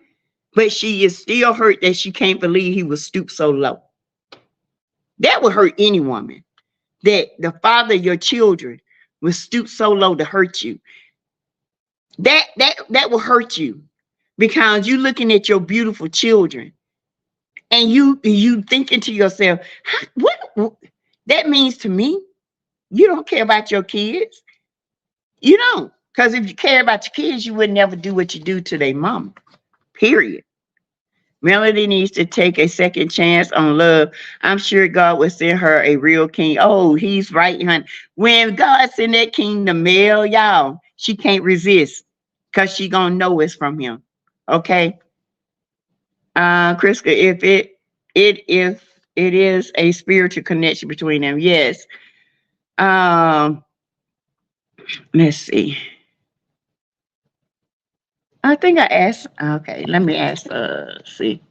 but she is still hurt that she can't believe he was stooped so low. That would hurt any woman, that the father of your children was stooped so low to hurt you. That will hurt you, because you're looking at your beautiful children and you thinking to yourself, what that means to me? You don't care about your kids. You don't. Because if you care about your kids, you would never do what you do to their mama. Period. Melody needs to take a second chance on love. I'm sure God will send her a real king. Oh, he's right, honey. When God send that king to Mel, y'all, she can't resist, because she gonna know it's from him. Okay. Kriska, if it is a spiritual connection between them, yes. Let's see. I think I asked. Okay, let me ask. See,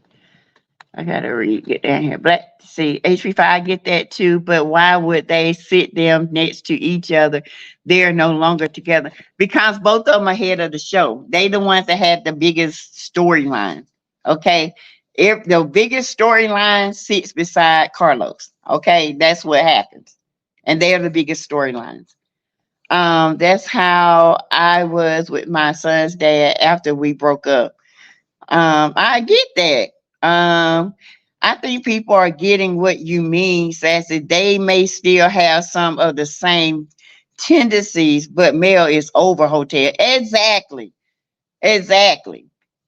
I gotta get down here. But see, HP5, I get that too. But why would they sit them next to each other? They're no longer together, because both of them are head of the show. They the ones that had the biggest storyline. Okay, if the biggest storyline sits beside Carlos, okay, that's what happens, and they're the biggest storylines. That's how I was with my son's dad after we broke up. I get that. I think people are getting what you mean, Sassy. They may still have some of the same tendencies, but Mel is over Hotel. Exactly.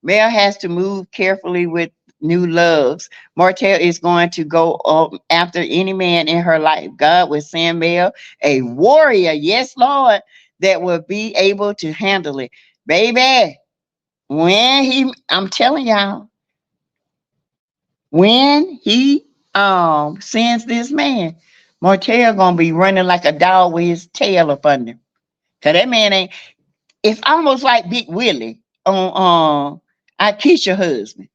Mel has to move carefully with new loves. Martell is going to go after any man in her life. God will send Mel a warrior, yes, Lord, that will be able to handle it. Baby, I'm telling y'all, when he sends this man, Martell gonna be running like a dog with his tail up under him. Cause that man ain't, it's almost like Big Willie on Akeisha's husband.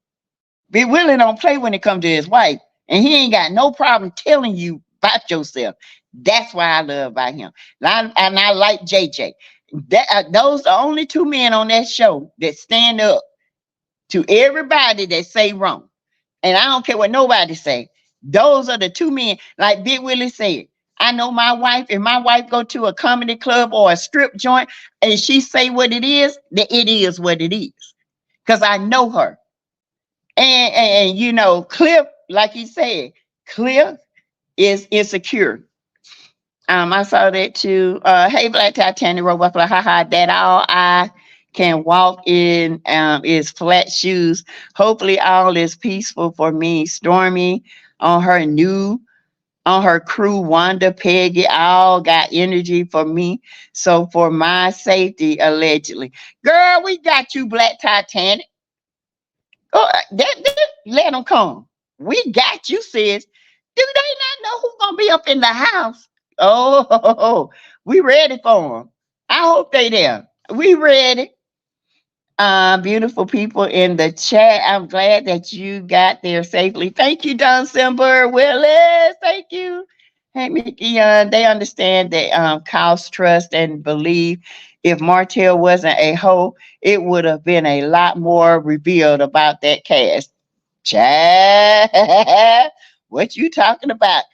Big Willie don't play when it comes to his wife, and he ain't got no problem telling you about yourself. That's why I love about him. And I like JJ. Those are the only two men on that show that stand up to everybody that say wrong. And I don't care what nobody say. Those are the two men. Like Big Willie said, I know my wife, if my wife go to a comedy club or a strip joint and she say what it is, then it is what it is. Because I know her. And you know, Cliff, like he said, Cliff is insecure. I saw that too. Hey, Black Titanic Robot, haha, that all I can walk in is flat shoes. Hopefully all is peaceful for me. Stormy on her crew, Wanda, Peggy, all got energy for me. So for my safety, allegedly. Girl, we got you, Black Titanic. Oh, let them come. We got you, sis. Do they not know who's gonna be up in the house? Oh, we ready for them. I hope they there. We ready. Beautiful people in the chat. I'm glad that you got there safely. Thank you, Don Simber Willis. Thank you. Hey, Mickey. They understand that cost trust and believe. If Martell wasn't a hoe, it would have been a lot more revealed about that cast. Chad, what you talking about?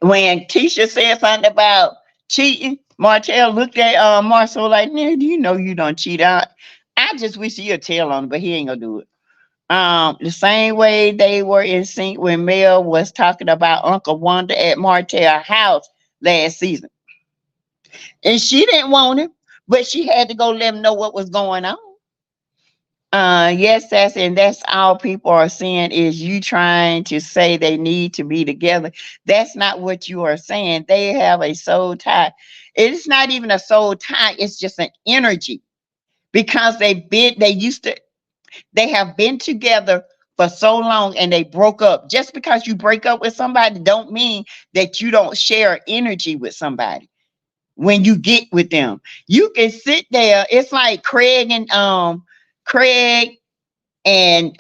When Tisha said something about cheating, Martell looked at Marcel like, "Man, you know you don't cheat out." I just wish he'd tell on him, but he ain't gonna do it. The same way they were in sync when Mel was talking about Uncle Wanda at Martell house last season. And she didn't want him, but she had to go let him know what was going on. Yes, and that's all people are saying is you trying to say they need to be together. That's not what you are saying. They have a soul tie. It's not even a soul tie, it's just an energy. Because they have been together for so long and they broke up. Just because you break up with somebody don't mean that you don't share energy with somebody when you get with them. You can sit there. It's like Craig and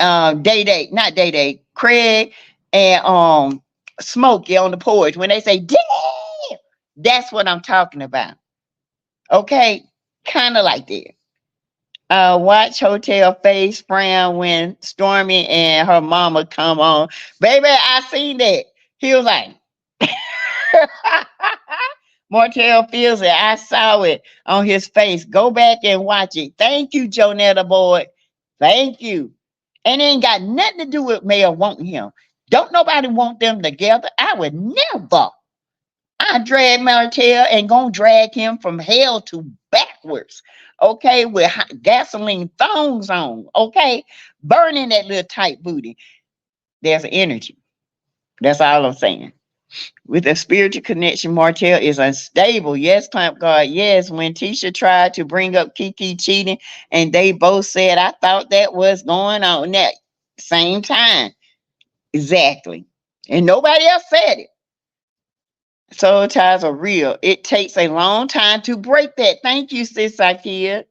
not Day, Craig and Smokey on the porch. When they say, "Damn," that's what I'm talking about. Okay, kind of like that. Watch Hotel face frown when Stormy and her mama come on. Baby, I seen that. He was like, Martell feels it. I saw it on his face. Go back and watch it. Thank you, Jonetta boy. Thank you. And it ain't got nothing to do with Mel wanting him. Don't nobody want them together. I would never. I drag Martell and gonna drag him from hell to backwards. Okay, with gasoline thongs on. Okay, burning that little tight booty. There's an energy. That's all I'm saying. With a spiritual connection, Martell is unstable. Yes, Clamp God. Yes, when Tisha tried to bring up Kiki cheating, and they both said, "I thought that was going on." That same time, exactly. And nobody else said it. Soul ties are real. It takes a long time to break that. Thank you, sis Ikea.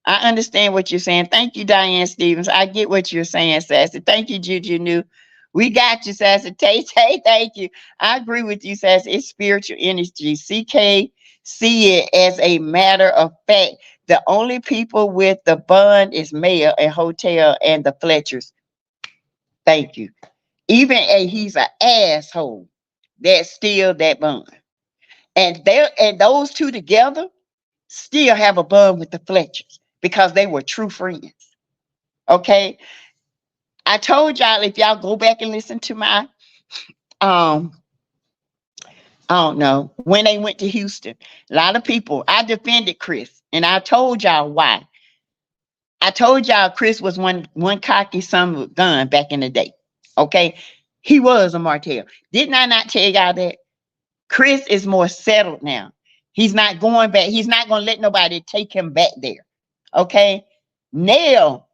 I understand what you're saying. Thank you, Diane Stevens. I get what you're saying, Sassy. Thank you, Juju New. We got you, Sassy. Tay, thank you. I agree with you, Sassy. It's spiritual energy. CK see it as a matter of fact. The only people with the bond is Maya and Hotel and the Fletchers. Thank you. Even he's an asshole. That's still that bond. And those two together still have a bond with the Fletchers because they were true friends. Okay. I told y'all, if y'all go back and listen to my I don't know, when they went to Houston, a lot of people, I defended Chris and I told y'all why. I told y'all Chris was one cocky son of a gun back in the day. Okay. He was a Martell. Didn't I not tell y'all that? Chris is more settled now. He's not going back. He's not going to let nobody take him back there. Okay. Nell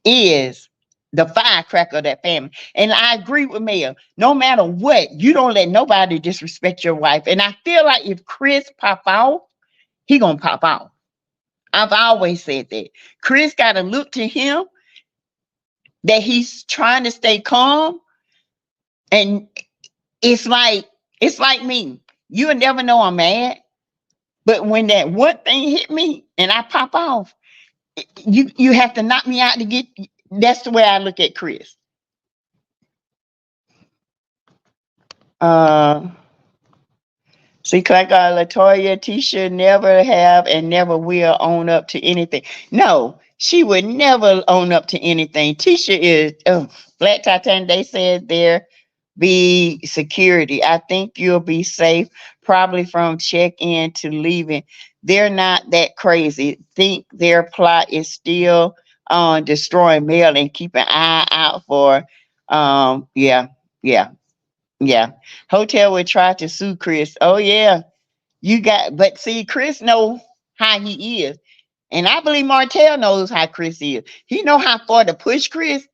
is the firecracker of that family. And I agree with Mel. No matter what, you don't let nobody disrespect your wife. And I feel like if Chris pop off, he going to pop off. I've always said that. Chris got to look to him that he's trying to stay calm. And it's like me. You'll never know I'm mad. But when that one thing hit me and I pop off, you have to knock me out to get. That's the way I look at Chris. Uh, See, like Latoya, Tisha never have and never will own up to anything. No, she would never own up to anything. Tisha is Black Titan. They said there be security. I think you'll be safe, probably from check-in to leaving. They're not that crazy. Think their plot is still on destroying mail and keep an eye out for. Yeah, yeah. Yeah. Hotel would try to sue Chris. Oh yeah. But see, Chris know how he is. And I believe Martell knows how Chris is. He know how far to push Chris,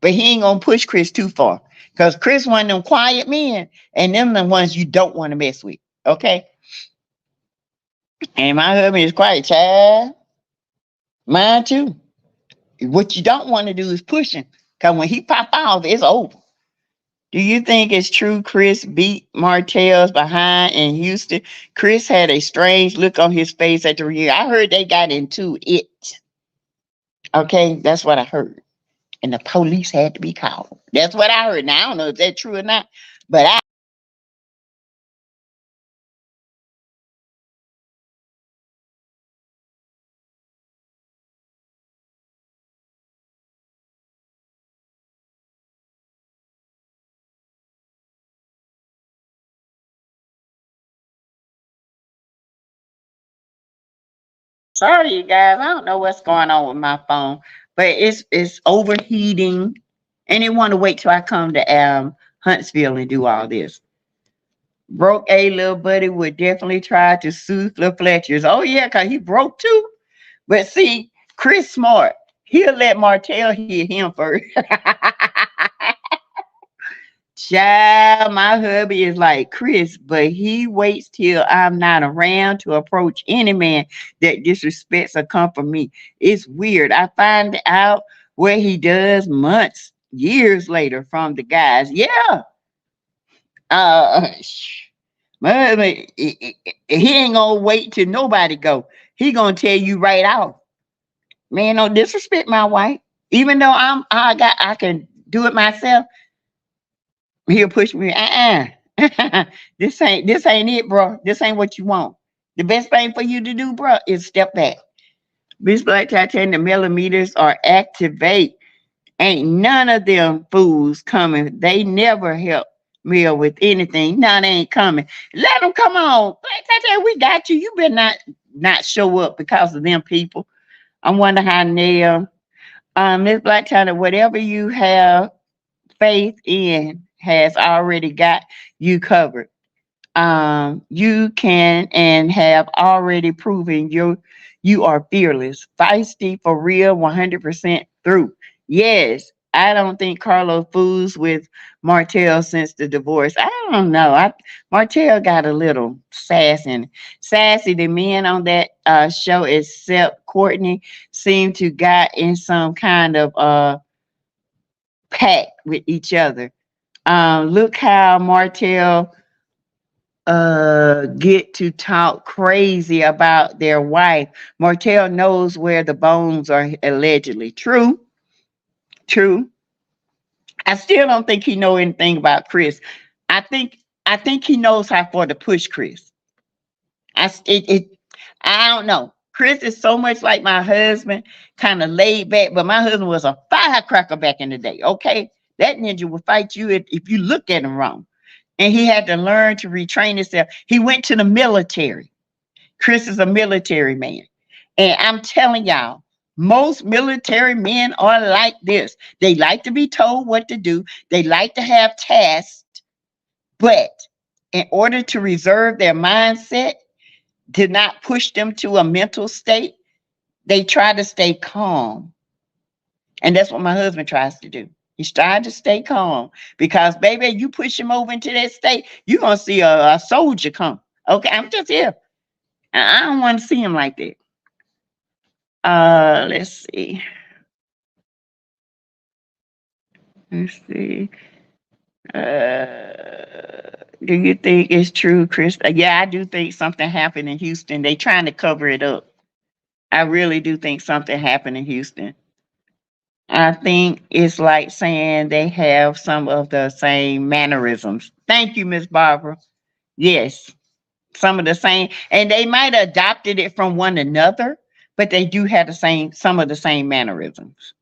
but he ain't gonna push Chris too far. Because Chris one of them quiet men, and them the ones you don't want to mess with. Okay? And my husband is quiet, child. Mine too. What you don't want to do is push him. Because when he pop off, it's over. Do you think it's true Chris beat Martell's behind in Houston? Chris had a strange look on his face at the reunion. I heard they got into it. Okay, that's what I heard. And the police had to be called. That's what I heard. Now, I don't know if that's true or not, but I. Sorry, you guys. I don't know what's going on with my phone, but it's overheating, and they want to wait till I come to Huntsville and do all this. Broke A little buddy would definitely try to soothe the Fletchers. Oh yeah, cause he broke too. But see, Chris Smart, he'll let Martell hit him first. Child, my hubby is like Chris, but he waits till I'm not around to approach any man that disrespects or come for me. It's weird. I find out what he does months, years later from the guys. Yeah. Uh, my husband, he ain't gonna wait till nobody go. He gonna tell you right off. Man, don't disrespect my wife. Even though I can do it myself. He'll push me. This ain't it, bro. This ain't what you want. The best thing for you to do, bro, is step back. This Black Titan, the millimeters are activate. Ain't none of them fools coming. They never help me with anything. No, they ain't coming. Let them come on. Black Titan, we got you. You better not show up because of them people. I wonder how Nell, Miss Black Titan, whatever you have faith in has already got you covered. You can and have already proven you are fearless, feisty, for real, 100% through. Yes, I don't think Carlos fools with Martell since the divorce. I don't know. Martell got a little sassy. The men on that show, except Courtney, seem to got in some kind of pact with each other. Look how Martell get to talk crazy about their wife. Martell knows where the bones are allegedly. True. I still don't think he know anything about Chris. I think he knows how far to push Chris. I don't know. Chris is so much like my husband, kind of laid back, but my husband was a firecracker back in the day. Okay, that ninja will fight you if you look at him wrong. And he had to learn to retrain himself. He went to the military. Chris is a military man. And I'm telling y'all, most military men are like this. They like to be told what to do. They like to have tasks. But in order to reserve their mindset, to not push them to a mental state, they try to stay calm. And that's what my husband tries to do. He's trying to stay calm because, baby, you push him over into that state, you're going to see a soldier come. Okay, I'm just here. I don't want to see him like that. Let's see. Let's see. Do you think it's true, Chris? Yeah, I do think something happened in Houston. They trying to cover it up. I really do think something happened in Houston. I think it's like saying they have some of the same mannerisms. Thank you, Miss Barbara. Yes, some of the same, and they might have adopted it from one another, but they do have some of the same mannerisms.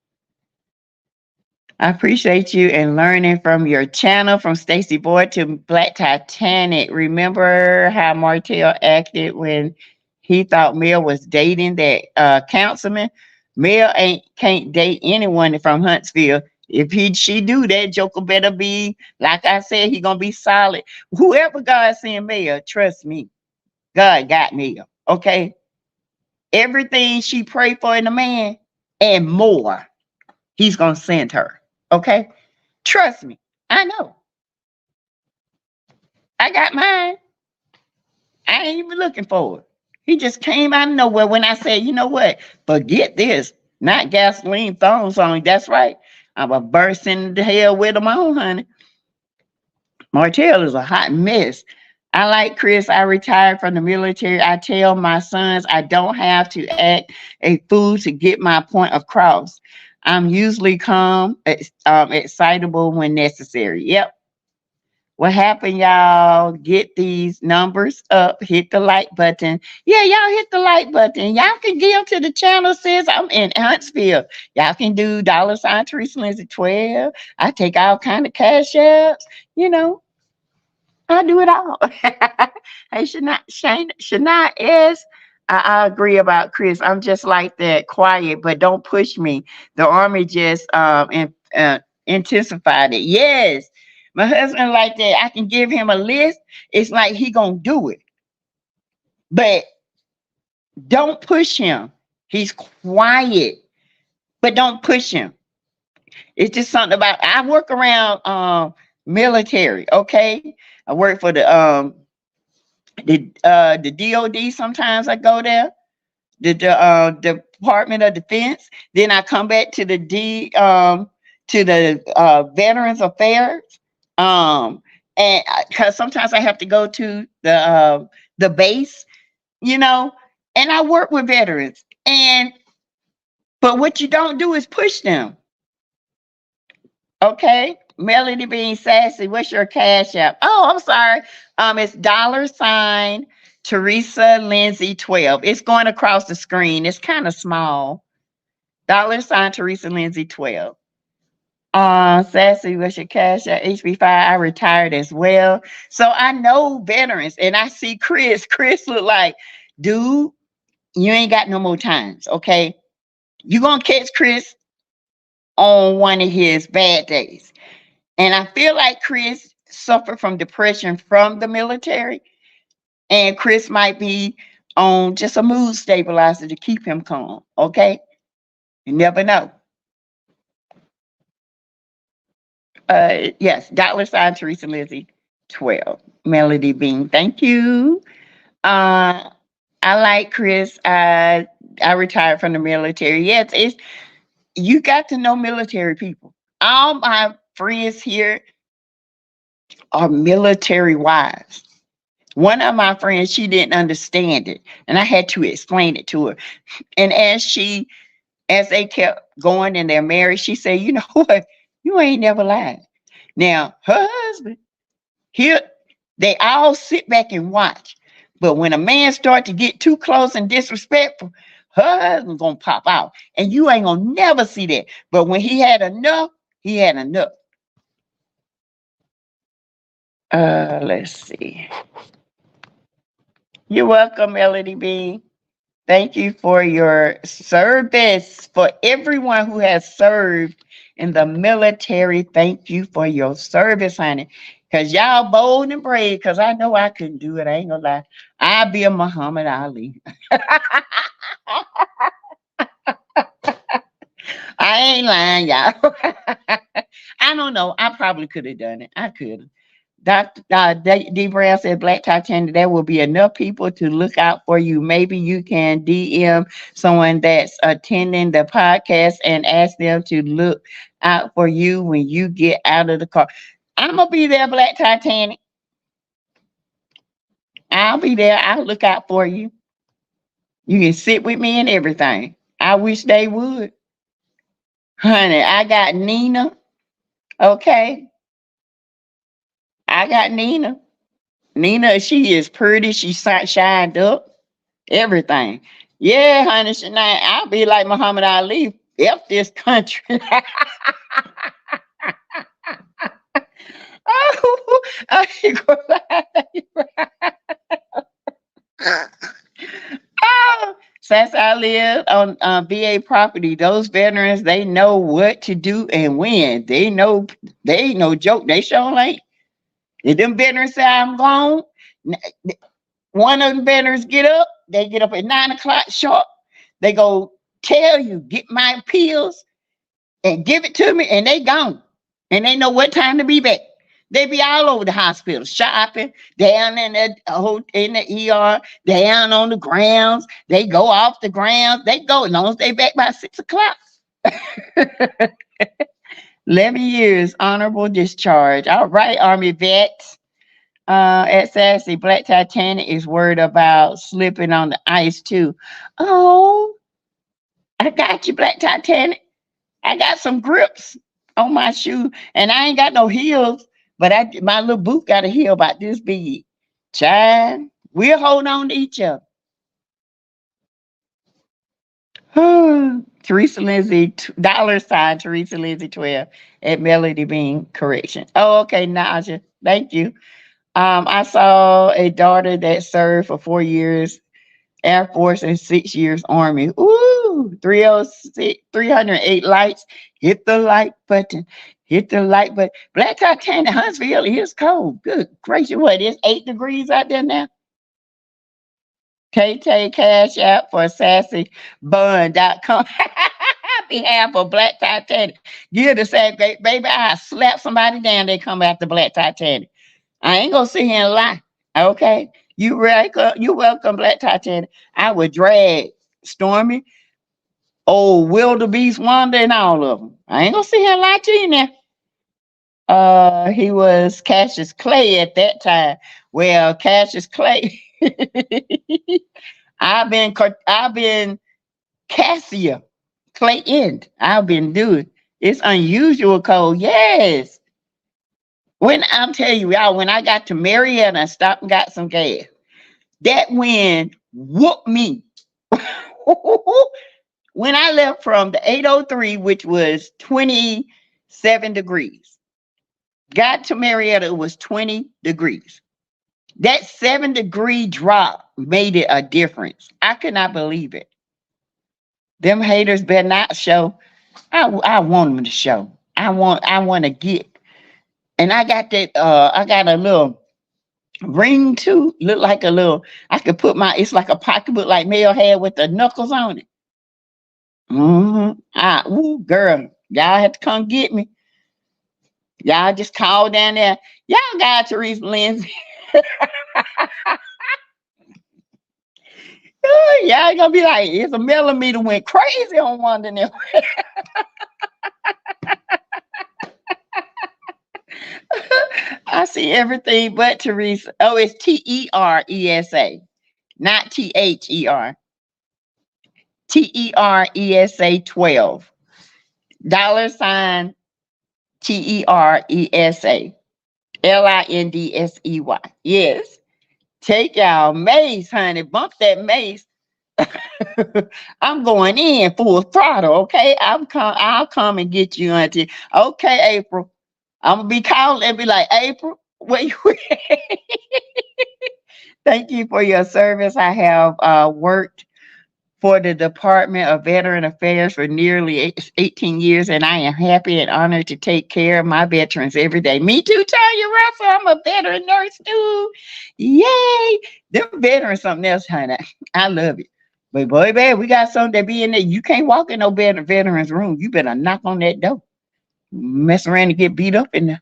I appreciate you and learning from your channel, from Stacy Boyd to Black Titanic. Remember how Martell acted when he thought Mel was dating that councilman? Mel can't date anyone from Huntsville. If she do that, Joker better be, like I said, he gonna be solid. Whoever God send Mel, trust me, God got Mel. Okay, everything she prayed for in a man and more, He's gonna send her. Okay. Trust me, I know. I got mine. I ain't even looking for it. He just came out of nowhere when I said, you know what? Forget this. Not gasoline thong song. That's right. I'm a burst into hell with them on, honey. Martell is a hot mess. I like Chris. I retired from the military. I tell my sons I don't have to act a fool to get my point across. I'm usually calm, excitable when necessary. Yep. What happened, y'all? Get these numbers up. Hit the like button. Yeah, y'all hit the like button. Y'all can give to the channel. Says I'm in Huntsville. Y'all can do $ Teresa Lindsay 12. I take all kind of cash apps. You know, I do it all. Hey, Shania S. I agree about Chris. I'm just like that, quiet, but don't push me. The army just intensified it. Yes, my husband like that. I can give him a list. It's like he gonna do it, but don't push him. He's quiet, but don't push him. It's just something about. I work around military. Okay, I work for the DOD. Sometimes I go there, the Department of Defense. Then I come back to the Veterans Affairs. And because sometimes I have to go to the base, you know, and I work with veterans. But what you don't do is push them. Okay. Melody being sassy. What's your cash app? Oh, I'm sorry. It's $Teresa Lindsay 12. It's going across the screen. It's kind of small. $Teresa Lindsay 12. Sassy, what's your cash app? HB5. I retired as well. So I know veterans, and I see Chris. Chris look like, dude, you ain't got no more times. Okay. You gonna catch Chris on one of his bad days. And I feel like Chris suffered from depression from the military. And Chris might be on just a mood stabilizer to keep him calm. Okay. You never know. Yes, $Teresa Lindsay 12. Melody Bean. Thank you. I like Chris. I retired from the military. Yes, it's you got to know military people. All my friends here are military wives. One of my friends, she didn't understand it, and I had to explain it to her. And as they kept going and they're married, she said, "You know what? You ain't never lied." Now her husband, here, they all sit back and watch. But when a man start to get too close and disrespectful, her husband gonna pop out, and you ain't gonna never see that. But when he had enough, he had enough. Let's see. You're welcome, Melody B. Thank you for your service. For everyone who has served in the military, thank you for your service, honey. Because y'all bold and brave, because I know I couldn't do it. I ain't gonna lie. I'll be a Muhammad Ali. I ain't lying, y'all. I don't know. I probably could have done it. I could have. Dr. D. Brown said, Black Titanic, there will be enough people to look out for you. Maybe you can DM someone that's attending the podcast and ask them to look out for you when you get out of the car. I'm going to be there, Black Titanic. I'll be there. I'll look out for you. You can sit with me and everything. I wish they would. Honey, I got Nina. Okay. I got Nina. Nina, she is pretty. She shined up. Everything. Yeah, honey, Shania, I'll be like Muhammad Ali. F this country. Oh, I ain't gonna lie. Oh, since I live on VA property, those veterans, they know what to do and when. They know they ain't no joke. They sure ain't. If them veterans say I'm gone, one of the veterans get up, they get up at 9 o'clock sharp. They go tell you, get my pills and give it to me, and they gone. And they know what time to be back. They be all over the hospital, shopping, down in the ER, down on the grounds. They go off the grounds. They go, as long as they back by 6 o'clock. 11 years, honorable discharge. All right, Army vets. At Sassy, Black Titanic is worried about slipping on the ice too. Oh, I got you, Black Titanic. I got some grips on my shoe, and I ain't got no heels, but my little boot got a heel about this big. Child, we'll hold on to each other. Teresa Lindsay, $ Teresa Lindsay 12 at Melody Bean Correction. Oh, okay, Naja. Thank you. I saw a daughter that served for 4 years Air Force and 6 years Army. Ooh, 308 lights. Hit the like button. Hit the like button. Black Titanic, Huntsville is cold. Good gracious, what, it's 8 degrees out there now? Tay Cash App for sassybun.com. Behalf of Black Titanic. Give the say, baby, I slap somebody down, they come after Black Titanic. I ain't gonna sit here and lie. Okay. You welcome, Black Titanic. I would drag Stormy, old Wildebeest Wanda, and all of them. I ain't gonna sit here and lie to you now. He was Cassius Clay at that time. Well, Cassius Clay. I've been Cassia Clay End. I've been doing. It's unusual cold. Yes. When I'm telling you, y'all, when I got to Marietta, I stopped and got some gas. That wind whooped me. When I left from the 803, which was 27 degrees, got to Marietta, it was 20 degrees. That 7-degree drop made it a difference. I could not believe it. Them haters better not show. I want them to show. I want to get. And I got that, I got a little ring too. Look like a little, I could put it's like a pocketbook like Mel had with the knuckles on it. Ooh, girl, y'all have to come get me. Y'all just call down there. Y'all got Teresa Lindsay. Y'all gonna be like, it's a millimeter went crazy on one of them. I see everything but Teresa. Oh, it's TERESA, not THER. TERESA 12. $ TERESA LINDSEY. Yes. Take y'all mace, honey. Bump that mace. I'm going in full throttle, okay? I'll come and get you, auntie. Okay, April. I'm gonna be calling and be like, April, where you at? Thank you for your service. I have worked for the Department of Veteran Affairs for nearly 18 years, and I am happy and honored to take care of my veterans every day. Me too, Tanya Russell. I'm a veteran nurse too. Yay! Them veterans something else, honey. I love it. But boy, babe, we got something that be in there. You can't walk in no veterans room. You better knock on that door. Mess around and get beat up in there.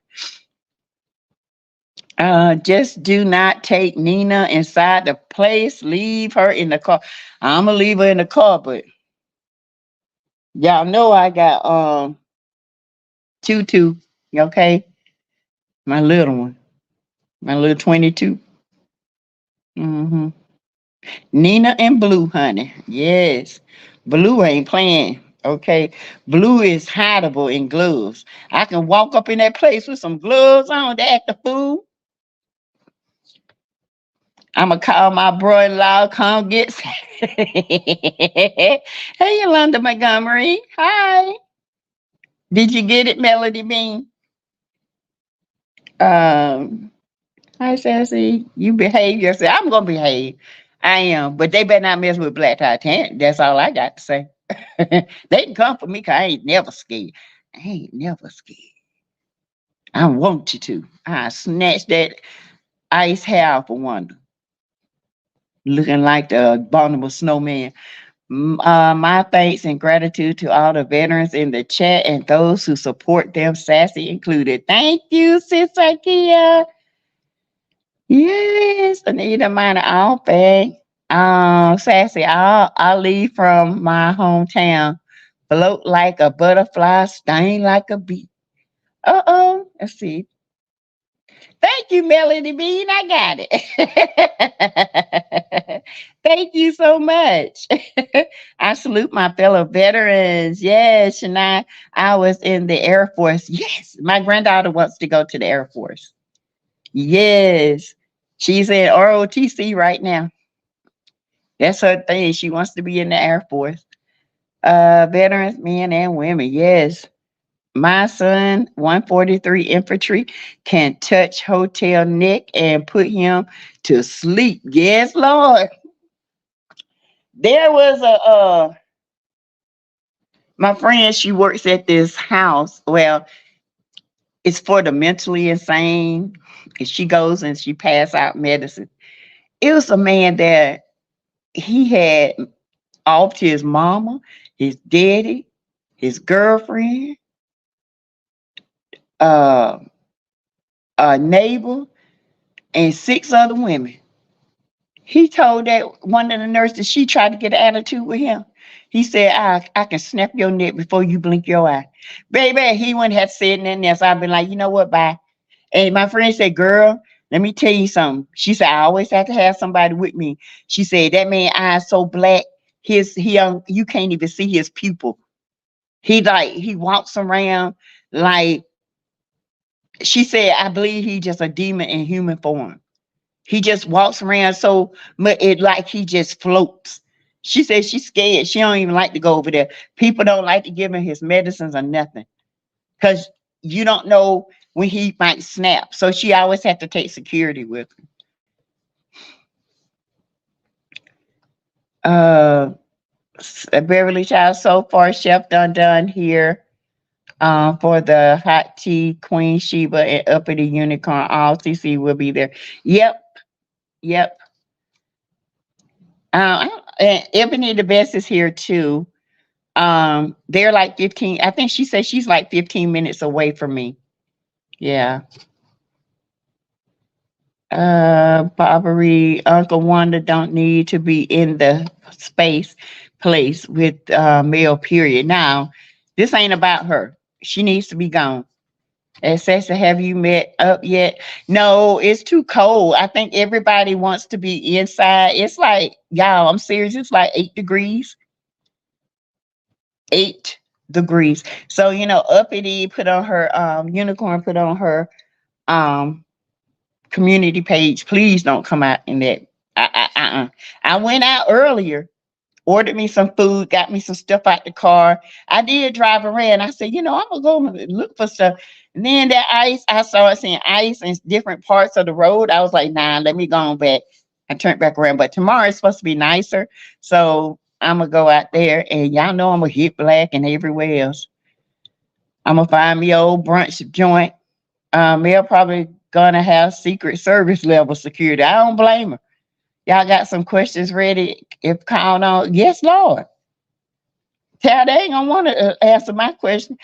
Just do not take Nina inside the place. Leave her in the car. I'm gonna leave her in the car, but y'all know I got Tutu, okay? My little one, my little 22. Nina and Blue, honey. Yes, Blue ain't playing. Okay, blue is hideable in gloves. I can walk up in that place with some gloves on to act a fool. I'ma call my brother-in-law, come get. Hey, Yolanda Montgomery. Hi. Did you get it, Melody Bean? Um, Hi, Sassy. You behave yourself. I'm gonna behave. I am, but they better not mess with Black Titanic. That's all I got to say. They can come for me, cause I ain't never scared. I ain't never scared. I want you to. I snatch that ice hair for Wanda, looking like the abominable snowman. My thanks and gratitude to all the veterans in the chat and those who support them, Sassy included. Thank you, Sis Ikea. Yes, Anita Minor Outback. Sassy, I'll leave from my hometown. Float like a butterfly, sting like a bee. Uh-oh. Let's see. Thank you, Melody Bean. I got it. Thank you so much. I salute my fellow veterans. Yes, Shania, I was in the Air Force. Yes, my granddaughter wants to go to the Air Force. Yes, she's in ROTC right now. That's her thing. She wants to be in the Air Force. Veterans, men and women. Yes. My son, 143 Infantry, can touch Hotel Nick and put him to sleep. Yes, Lord. There was my friend, she works at this house. Well, it's for the mentally insane. And she goes and she pass out medicine. It was a man that he had off his mama, his daddy, his girlfriend, uh, a neighbor, and 6 other women. He told that one of the nurses, she tried to get an attitude with him. He said, I can snap your neck before you blink your eye. Baby, he wouldn't have said nothing else. I've been like, you know what, bye. And my friend said, girl, let me tell you something. She said, I always have to have somebody with me. She said, that man eyes so black, you can't even see his pupil. He walks around like, she said, I believe he just a demon in human form. He just walks around so it like he just floats. She said she's scared. She don't even like to go over there. People don't like to give him his medicines or nothing. Because you don't know when he might snap. So she always had to take security with her. Beverly Child, so far, Chef done here. For the hot tea, Queen Sheba and Uppity Unicorn. All CC will be there. Yep. And Ebony the Best is here too. They're like 15. I think she said she's like 15 minutes away from me. Yeah. Barbary, Uncle Wanda don't need to be in the place with male period. Now, this ain't about her. She needs to be gone. And Sessa, have you met up yet? No, it's too cold. I think everybody wants to be inside. It's like, y'all, I'm serious. It's like 8 degrees. 8 degrees. So, Uppity put on her, Unicorn put on her community page. Please don't come out in that. I went out earlier, ordered me some food, got me some stuff out the car. I did drive around. I said, I'm gonna go look for stuff. And then that ice, I started seeing ice in different parts of the road. I was like, nah, let me go on back. I turned back around. But tomorrow is supposed to be nicer. So I'm gonna go out there, and y'all know I'm gonna hit Black and everywhere else. I'm gonna find me old brunch joint. They're probably gonna have Secret Service level security. I don't blame her. Y'all got some questions ready? If called on, yes, Lord. Tell they ain't gonna want to answer my question.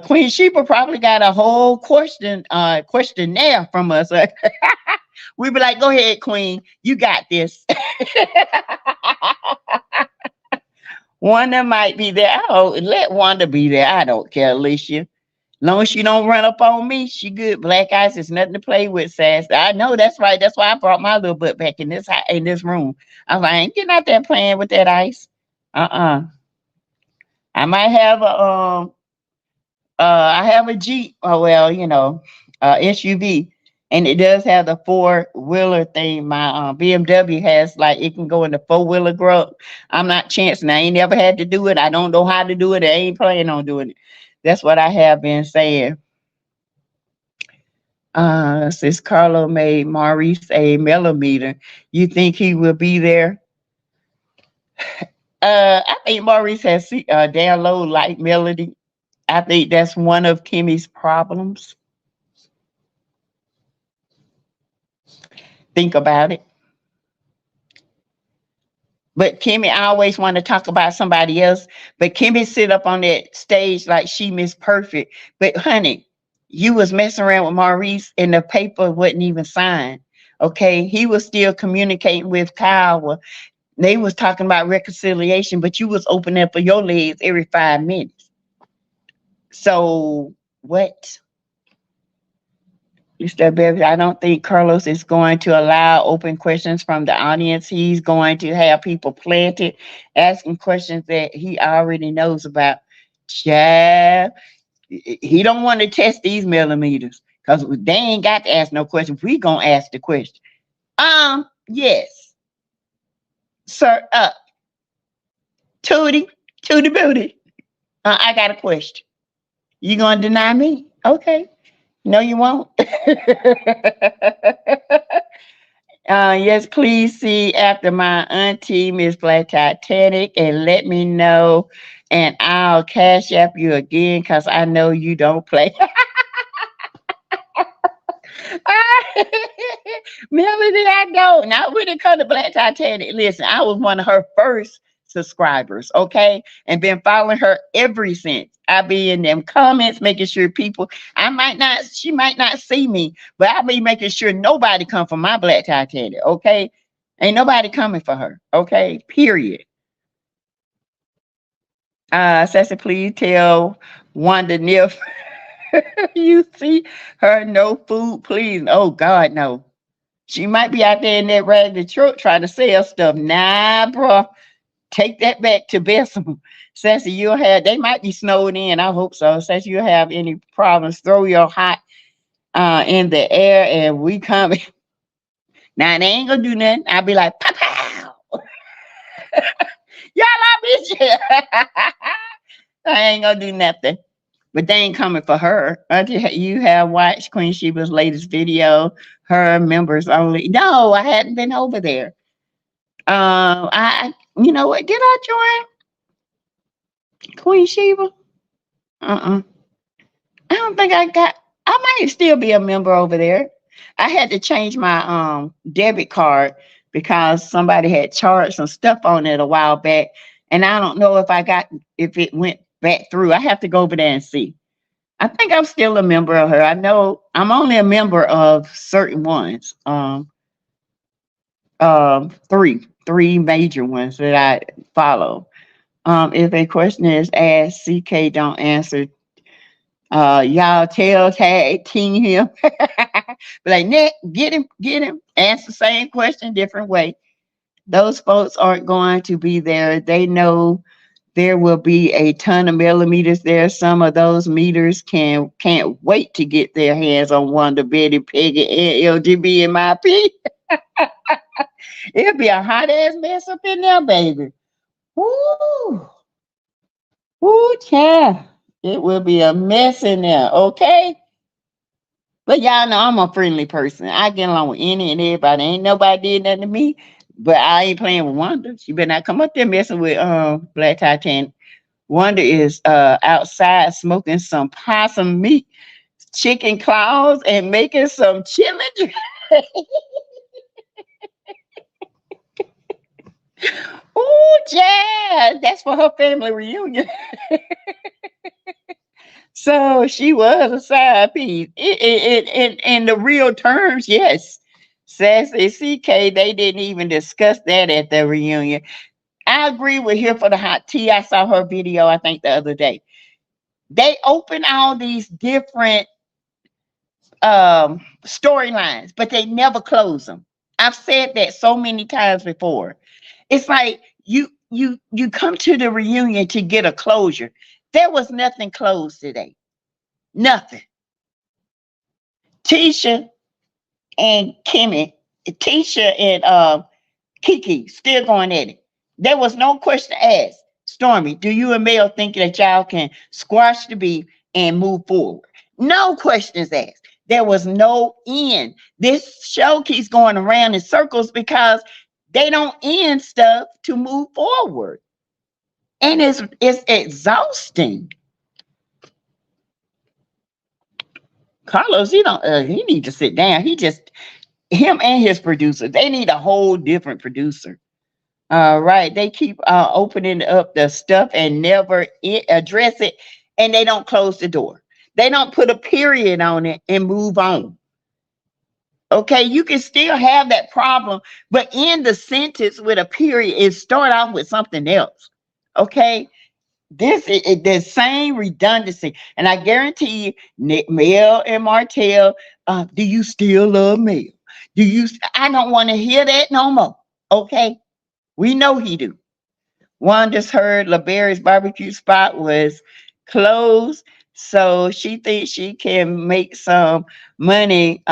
Queen Sheba probably got a whole questionnaire from us. We be like, go ahead, Queen, you got this. Wanda might be there. Oh, let Wanda be there. I don't care, Alicia. Long as she don't run up on me, she good. Black ice is nothing to play with, Sass. I know that's right. That's why I brought my little butt back in this room. I was like, I ain't getting out there playing with that ice. I I might have a I have a Jeep. Oh well, you know, SUV, and it does have the four-wheeler thing. My BMW has like it can go in the four-wheeler grub. I'm not chancing. I ain't never had to do it. I don't know how to do it. I ain't planning on doing it. That's what I have been saying. Since Carlo made Maurice a millimeter, you think he will be there? I think Maurice has down low light melody. I think that's one of Kimmy's problems. Think about it. But Kimmy always want to talk about somebody else. But Kimmy sit up on that stage like she Miss Perfect. But honey, you was messing around with Maurice and the paper wasn't even signed. Okay, he was still communicating with Kyle. They was talking about reconciliation, but you was opening up for your legs every 5 minutes. So what? Mr. Beverly, I don't think Carlos is going to allow open questions from the audience. He's going to have people planted asking questions that he already knows about. Child, he don't want to test these millimeters because they ain't got to ask no questions. We gonna ask the question. Yes, sir. Tootie Booty. I got a question. You gonna deny me? Okay. No, you won't. Yes, please see after my auntie, Miss Black Titanic, and let me know, and I'll cash app you again because I know you don't play. Melody, I don't. Now, when it comes to Black Titanic, listen, I was one of her first subscribers, okay? And been following her ever since. I be in them comments, making sure people, she might not see me, but I be making sure nobody come for my Black Titanic, okay? Ain't nobody coming for her, okay? Period. Sassy, please tell Wanda Niff you see her no food, please. Oh God, no. She might be out there in that raggedy truck trying to sell stuff. Nah, bro. Take that back to Bessemer. Sassy, they might be snowed in. I hope so. Sassy, you'll have any problems, throw your hot in the air and we coming. Now, they ain't gonna do nothing. I'll be like, pow, pow. Y'all, I miss you. I ain't gonna do nothing. But they ain't coming for her. You have watched Queen Sheba's latest video. Her members only. No, I hadn't been over there. You know what? Did I join Queen Sheba? I don't think I got. I might still be a member over there. I had to change my debit card because somebody had charged some stuff on it a while back, and I don't know if it went back through. I have to go over there and see. I think I'm still a member of her. I know I'm only a member of certain ones. Three major ones that I follow. If a question is asked, CK don't answer. Y'all tag team him. But like, Nick, get him. Ask the same question, different way. Those folks aren't going to be there. They know there will be a ton of millimeters there. Some of those meters can't wait to get their hands on Wanda, Betty, Peggy, and LGB and my P. It'll be a hot ass mess up in there, baby. Woo! Woo, child. It will be a mess in there, okay? But y'all know I'm a friendly person. I get along with any and everybody. Ain't nobody did nothing to me. But I ain't playing with Wanda. She better not come up there messing with Black Titanic. Wanda is outside smoking some possum meat, chicken claws, and making some chili. Oh, yeah, that's for her family reunion. So she was a side piece. In the real terms, yes. Sassy CK, they didn't even discuss that at the reunion. I agree with Here for the Hot Tea. I saw her video, I think, the other day. They open all these different storylines, but they never close them. I've said that so many times before. It's like you come to the reunion to get a closure. There was nothing closed today. Nothing. Tisha and Kimmy, Tisha and Kiki still going at it. There was no question asked. Stormy, do you and Mel think that y'all can squash the beef and move forward? No questions asked. There was no end. This show keeps going around in circles because they don't end stuff to move forward. And it's exhausting. Carlos, he need to sit down. Him and his producer, they need a whole different producer. Right. They keep opening up the stuff and never address it, and they don't close the door. They don't put a period on it and move on. Okay, you can still have that problem, but end the sentence with a period and start off with something else. Okay, this is the same redundancy, and I guarantee you, Mel and Martell, do you still love Mel? I don't want to hear that no more. Okay. We know he do. One just heard LaBerry's barbecue spot was closed, so she thinks she can make some money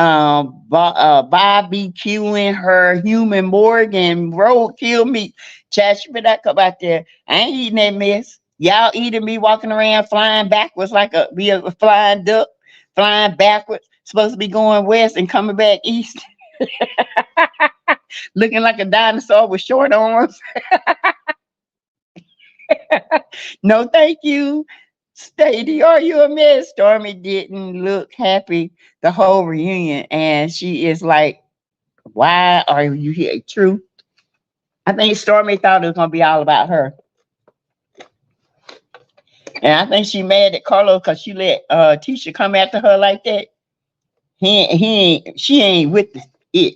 barbecuing her human morgue and roadkill meat. Chad, you better come out there. I ain't eating that mess. Y'all eating me walking around flying backwards like a flying duck, flying backwards, supposed to be going west and coming back east. Looking like a dinosaur with short arms. No, thank you. Stady, are you a mess? Stormy didn't look happy the whole reunion, and she is like, why are you here? True. I think Stormy thought it was gonna be all about her. And I think she mad at Carlos because she let Tisha come after her like that. She ain't with it.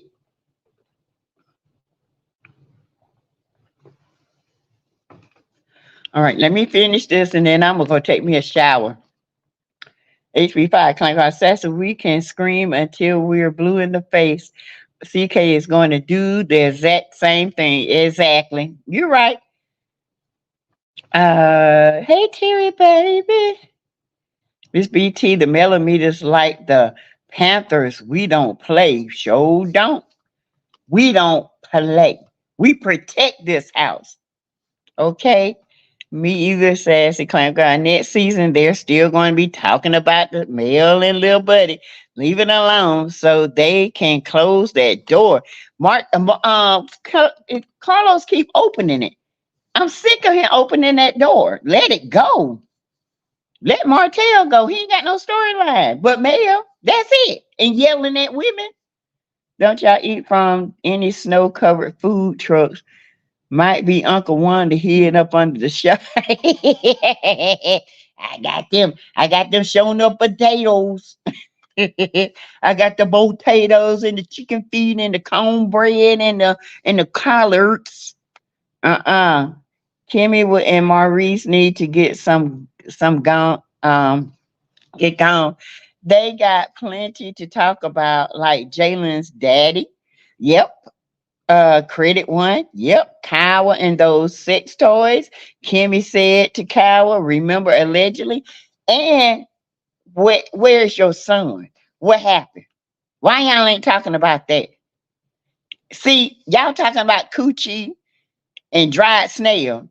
All right, let me finish this and then I'm gonna go take me a shower. HB5 claims our sassy, we can scream until we're blue in the face. CK is going to do the exact same thing. Exactly. You're right. Hey Terry, baby. Miss BT, the millimeters like the Panthers. We don't play. Sure don't. We don't play. We protect this house. Okay. Me either, Sassy Clam God. Next season, they're still going to be talking about the Mel and Lil Buddy. Leave it alone so they can close that door. Carlos keep opening it. I'm sick of him opening that door. Let it go. Let Martell go. He ain't got no storyline. But Mel, that's it. And yelling at women. Don't y'all eat from any snow-covered food trucks? Might be Uncle Wanda hid up under the shade. I got them showing up potatoes. I got the potatoes and the chicken feet and the cornbread and the collards. Kimmy and Maurice need to get some gone. Get gone. They got plenty to talk about, like Jalen's daddy. Yep. Credit one. Yep. Kyle and those sex toys. Kimmy said to Kyle, remember allegedly. And where's your son? What happened? Why y'all ain't talking about that? See, y'all talking about coochie and dried snail,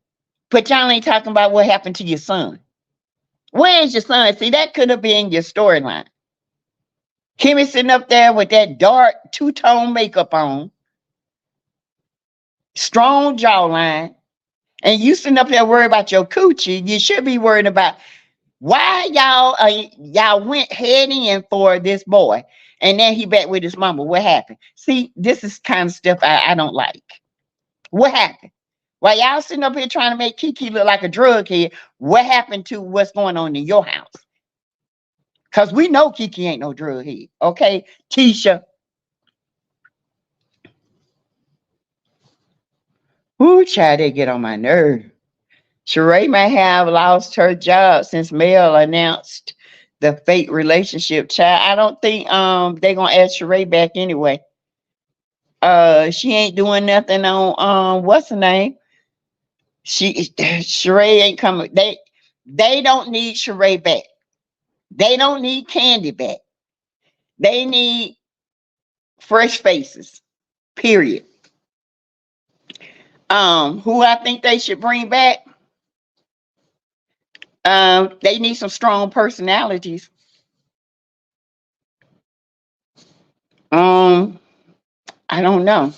but y'all ain't talking about what happened to your son. Where's your son? See, that could have been your storyline. Kimmy sitting up there with that dark two-tone makeup on, strong jawline, and you sitting up there worried about your coochie. You should be worried about why y'all went head in for this boy, and then he back with his mama. What happened? See, this is kind of stuff I don't like. What happened? While y'all sitting up here trying to make Kiki look like a drug head, what happened to what's going on in your house? Because we know Kiki ain't no drug head. Okay, Tisha. Ooh, child, they get on my nerve. Sheree may have lost her job since Mel announced the fake relationship. Child, I don't think they're gonna add Sheree back anyway. She ain't doing nothing on what's her name? Sheree ain't coming. They don't need Sheree back. They don't need Candy back. They need fresh faces. Period. Who I think they should bring back? They need some strong personalities. I don't know.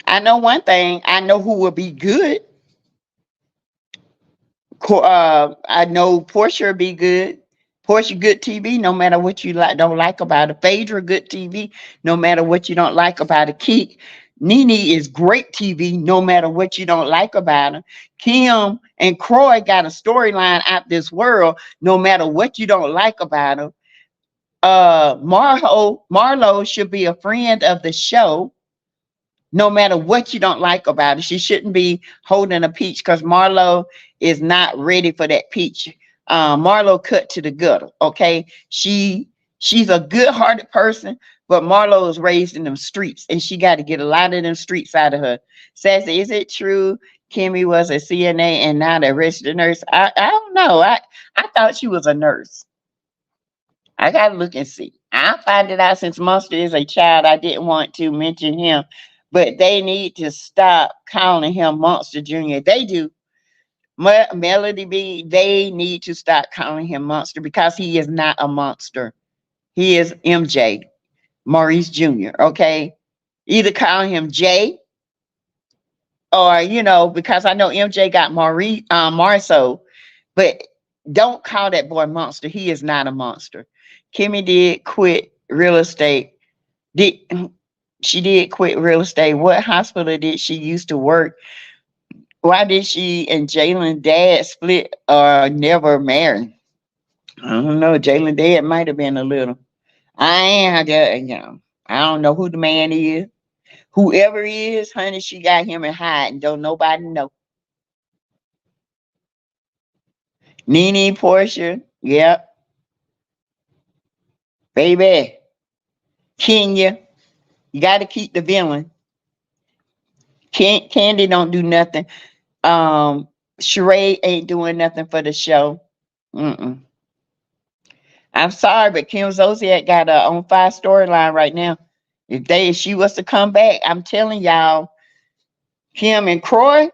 I know one thing. I know who will be good. I know Portia will be good. Portia good TV, no matter what you don't like about it. Phaedra good TV, no matter what you don't like about it. Keith, Nene is great TV, no matter what you don't like about her. Kim and Croy got a storyline out this world, no matter what you don't like about her. Marlo should be a friend of the show, no matter what you don't like about it. She shouldn't be holding a peach because Marlo is not ready for that peach. Marlo cut to the gutter. Okay, she's a good-hearted person, but Marlo is raised in them streets, and she got to get a lot of them streets out of her. Sassy, is it true Kimmy was a CNA and not a registered nurse? I don't know. I thought she was a nurse. I gotta look and see. I'll find it out. Since Monster is a child, I didn't want to mention him, but they need to stop calling him Monster Jr. They do. Melody B, they need to stop calling him Monster because he is not a monster. He is MJ, Maurice Jr., okay? Either call him Jay or, because I know MJ got Marceau, but don't call that boy Monster. He is not a monster. Kimmy did quit real estate. She did quit real estate. What hospital did she used to work? Why did she and Jalen dad split or never marry? I don't know. Jalen dad might have been a little. I don't know who the man is. Whoever he is, honey, she got him in hiding. Don't nobody know. Nene, Portia, yep. Baby. Kenya, you got to keep the villain. Candy don't do nothing. Sheree ain't doing nothing for the show. I'm sorry, but Kim Zolciak got a on fire storyline right now. If she was to come back, I'm telling y'all, Kim and Croy,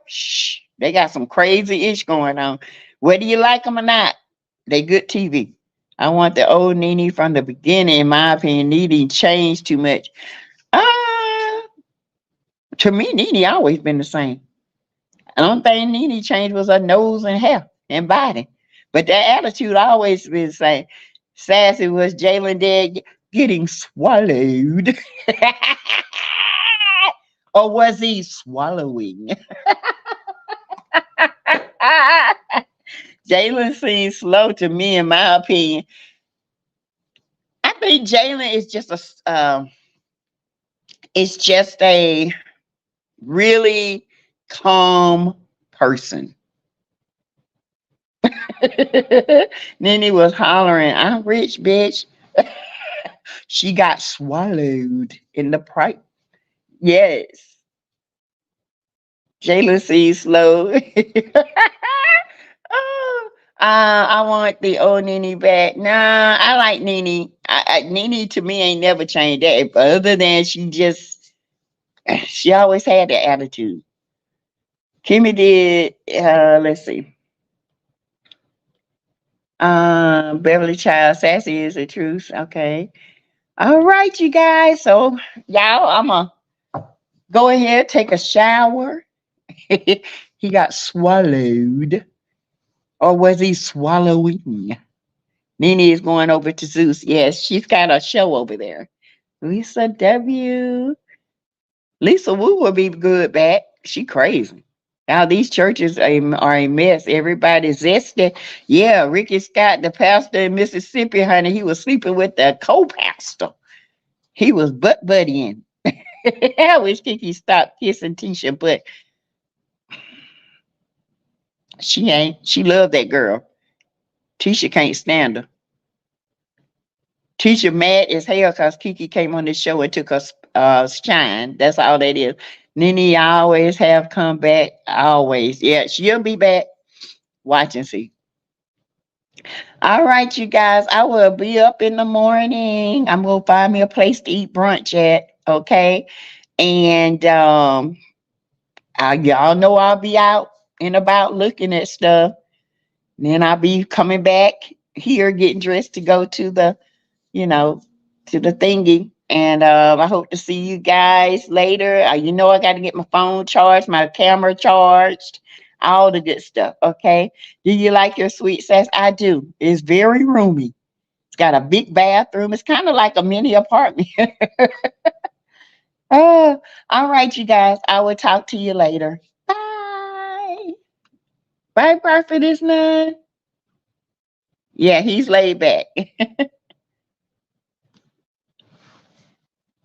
they got some crazy ish going on. Whether you like them or not, they good TV. I want the old Nene from the beginning, in my opinion. Nene changed too much. To me, Nene always been the same. I don't think Nene changed was her nose and hair and body. But that attitude always been the same. Sassy was Jalen dead getting swallowed. Or was he swallowing? Jalen seems slow to me, in my opinion. I think Jalen is just a really calm person. Nene was hollering, "I'm rich, bitch." She got swallowed in the pipe. Yes. Jalen sees slow. Oh, I want the old Nene back. Nah, I like Nene. Nene to me ain't never changed that. But other than she always had that attitude. Kimmy did, let's see. Beverly Child, Sassy is the truth. Okay. All right, you guys. So, y'all, I'm going to go ahead, take a shower. He got swallowed. Or was he swallowing? Nene is going over to Zeus. Yes, she's got a show over there. Lisa W. Lisa Wu will be good back. She crazy. Now these churches are a mess. Everybody's zesty. Yeah, Ricky Scott, the pastor in Mississippi, honey, he was sleeping with the co-pastor. He was butt buddying. I wish Kiki stopped kissing Tisha, but she ain't. She loved that girl. Tisha can't stand her. Tisha mad as hell because Kiki came on this show and took her shine. That's all that is. Nene always have come back. Always. Yeah, she'll be back. Watch and see. All right, you guys. I will be up in the morning. I'm gonna find me a place to eat brunch at. Okay. And y'all know I'll be out and about looking at stuff. Then I'll be coming back here getting dressed to go to the, to the thingy. And I hope to see you guys later. I got to get my phone charged, my camera charged, all the good stuff. Okay. Do you like your sweet sass? I do. It's very roomy. It's got a big bathroom. It's kind of like a mini apartment. All right, you guys. I will talk to you later. Bye. Bye, Prophetess None. Yeah, he's laid back.